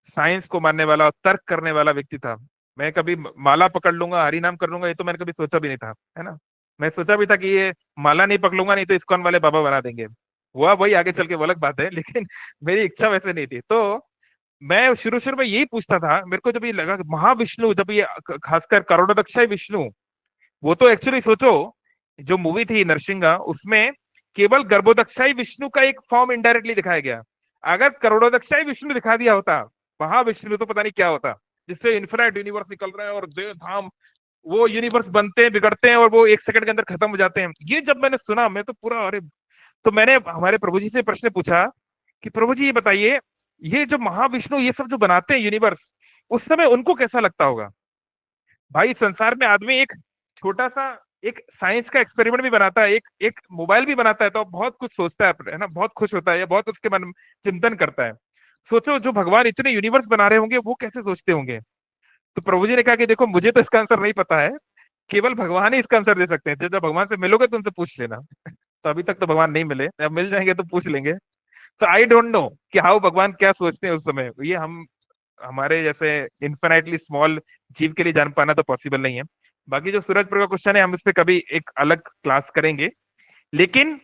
साइंस को मानने वाला और तर्क करने वाला व्यक्ति था, मैं कभी माला पकड़ लूंगा, हरि नाम कर लूंगा, ये तो मैंने कभी सोचा भी नहीं था, है ना। मैं सोचा भी था कि ये माला नहीं पकड़ूंगा नहीं तो इस्कॉन वाले बाबा बना देंगे, हुआ वही आगे चल के वो अलग बात है, लेकिन मेरी इच्छा वैसे नहीं थी। तो मैं शुरू शुरू में यही पूछता था, मेरे को जब ये लगा कि महाविष्णु, जब ये खासकर करोड़ोदक्षाई विष्णु, वो तो एक्चुअली सोचो, जो मूवी थी नरसिंगा, उसमें केवल गर्भोदक्षाई विष्णु का एक फॉर्म इनडायरेक्टली दिखाया गया। अगर करोड़ोदक्षाई विष्णु दिखा दिया होता, महाविष्णु, तो पता नहीं क्या होता, जिससे इन्फिनाइट यूनिवर्स निकल रहा है और देव धाम, वो यूनिवर्स बनते हैं, बिगड़ते हैं और वो 1 सेकंड के अंदर खत्म हो जाते हैं। ये जब मैंने सुना, मैं तो पूरा, अरे, तो मैंने हमारे प्रभु जी से प्रश्न पूछा कि प्रभु जी ये बताइए, ये जो महाविष्णु ये सब जो बनाते हैं यूनिवर्स, उस समय उनको कैसा लगता होगा। भाई संसार में आदमी एक छोटा सा एक साइंस का एक्सपेरिमेंट भी बनाता है, एक एक मोबाइल भी बनाता है, तो बहुत कुछ सोचता है ना, बहुत खुश होता है, या बहुत उसके मन में चिंतन करता है। सोचो जो भगवान इतने यूनिवर्स बना रहे होंगे, वो कैसे सोचते होंगे। तो प्रभु जी ने कहा कि देखो, मुझे तो इसका आंसर नहीं पता है, केवल भगवान ही इसका आंसर दे सकते हैं, जब भगवान से मिलोगे तो उनसे पूछ लेना। तो अभी तक तो भगवान नहीं मिले, अब मिल जाएंगे तो पूछ लेंगे। तो आई डोंट नो कि हाउ भगवान क्या सोचते हैं उस समय, ये हम हमारे जैसे इन्फिनाइटली स्मॉल जीव के लिए जान पाना तो पॉसिबल नहीं है। बाकी जो सूरजपुर का क्वेश्चन है, हम इस पे कभी एक अलग क्लास करेंगे। लेकिन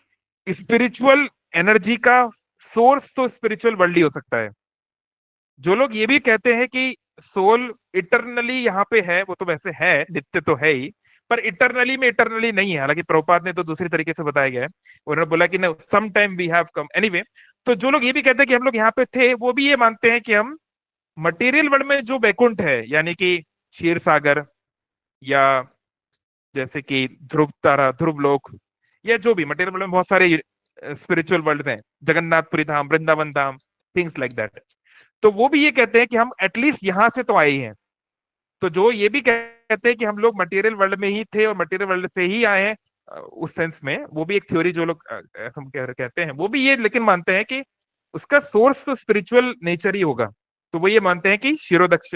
स्पिरिचुअल एनर्जी का सोर्स तो स्पिरिचुअल वर्ल्ड ही हो सकता है। जो लोग ये भी कहते हैं कि सोल इटरनली यहाँ पे है, वो तो वैसे है, नित्य तो है ही, पर इटरनली में इटरनली नहीं है। हालांकि प्रभुपाद ने तो दूसरी तरीके से बताया गया है, उन्होंने बोला कि ना, some time we have come anyway. तो जो लोग ये भी कहते हैं कि हम लोग यहाँ पे थे, वो भी ये मानते हैं कि हम मटेरियल वर्ल्ड में जो बैकुंठ है, यानी कि क्षीर सागर, या जैसे कि ध्रुव तारा, ध्रुव लोक, या जो भी मटेरियल वर्ल्ड में बहुत सारे स्पिरिचुअल वर्ल्ड हैं, जगन्नाथपुरी धाम, वृंदावन धाम, थिंग्स लाइक दैट। तो वो भी ये कहते हैं कि हम एटलीस्ट यहां से तो आए हैं। तो जो ये भी कहते हैं कि हम लोग मटेरियल वर्ल्ड में ही थे और मटेरियल वर्ल्ड से ही आए हैं, उस सेंस में, वो भी एक थ्योरी जो लोग कहते हैं, वो भी ये लेकिन मानते हैं कि उसका सोर्स तो स्पिरिचुअल नेचर ही होगा। तो वो ये मानते हैं कि शिरोदक्ष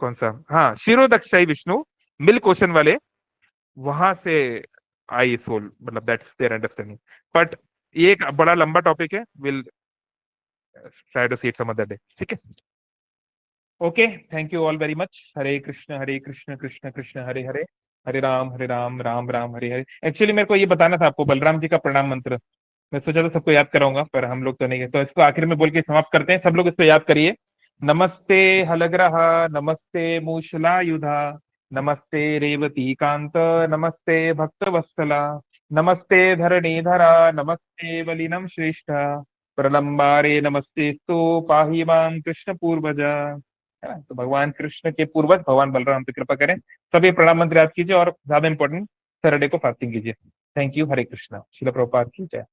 कौन सा, हाँ, शिरोदक्षाई विष्णु, मिल्क ओशन वाले, वहां से आई सोल, मतलब दैट्स देयर अंडरस्टैंडिंग। बट ये एक बड़ा लंबा टॉपिक है, will try to see it some other day, ठीक है। Okay, thank you all very much. Hare Krishna Krishna Krishna Hare Hare, Hare Ram Ram Ram Hare Hare. Actually मेरे को ये बताना था आपको बलराम जी का प्रणाम मंत्र, मैं सोचा था सबको याद कराऊंगा, पर हम लोग तो नहीं है, तो इसको आखिर में बोल के समाप्त करते हैं। सब लोग इसको याद करिए। नमस्ते हलग्रह, नमस्ते मूषलायुधा, नमस्ते रेवती कांत, नमस्ते भक्त वत्सला, नमस्ते धरणीधरा, नमस्ते बलिनम श्रेष्ठ, प्रलंबारे नमस्ते स्तु पाहि मां कृष्ण पूर्वजा। है ना, तो भगवान कृष्ण के पूर्वज भगवान बलराम पे कृपा करें। सभी प्रणाम मंत्र याद कीजिए, और ज्यादा इंपॉर्टेंट सैटरडे को फास्टिंग कीजिए। Thank you. हरे कृष्णा। श्रील प्रभुपाद की जय।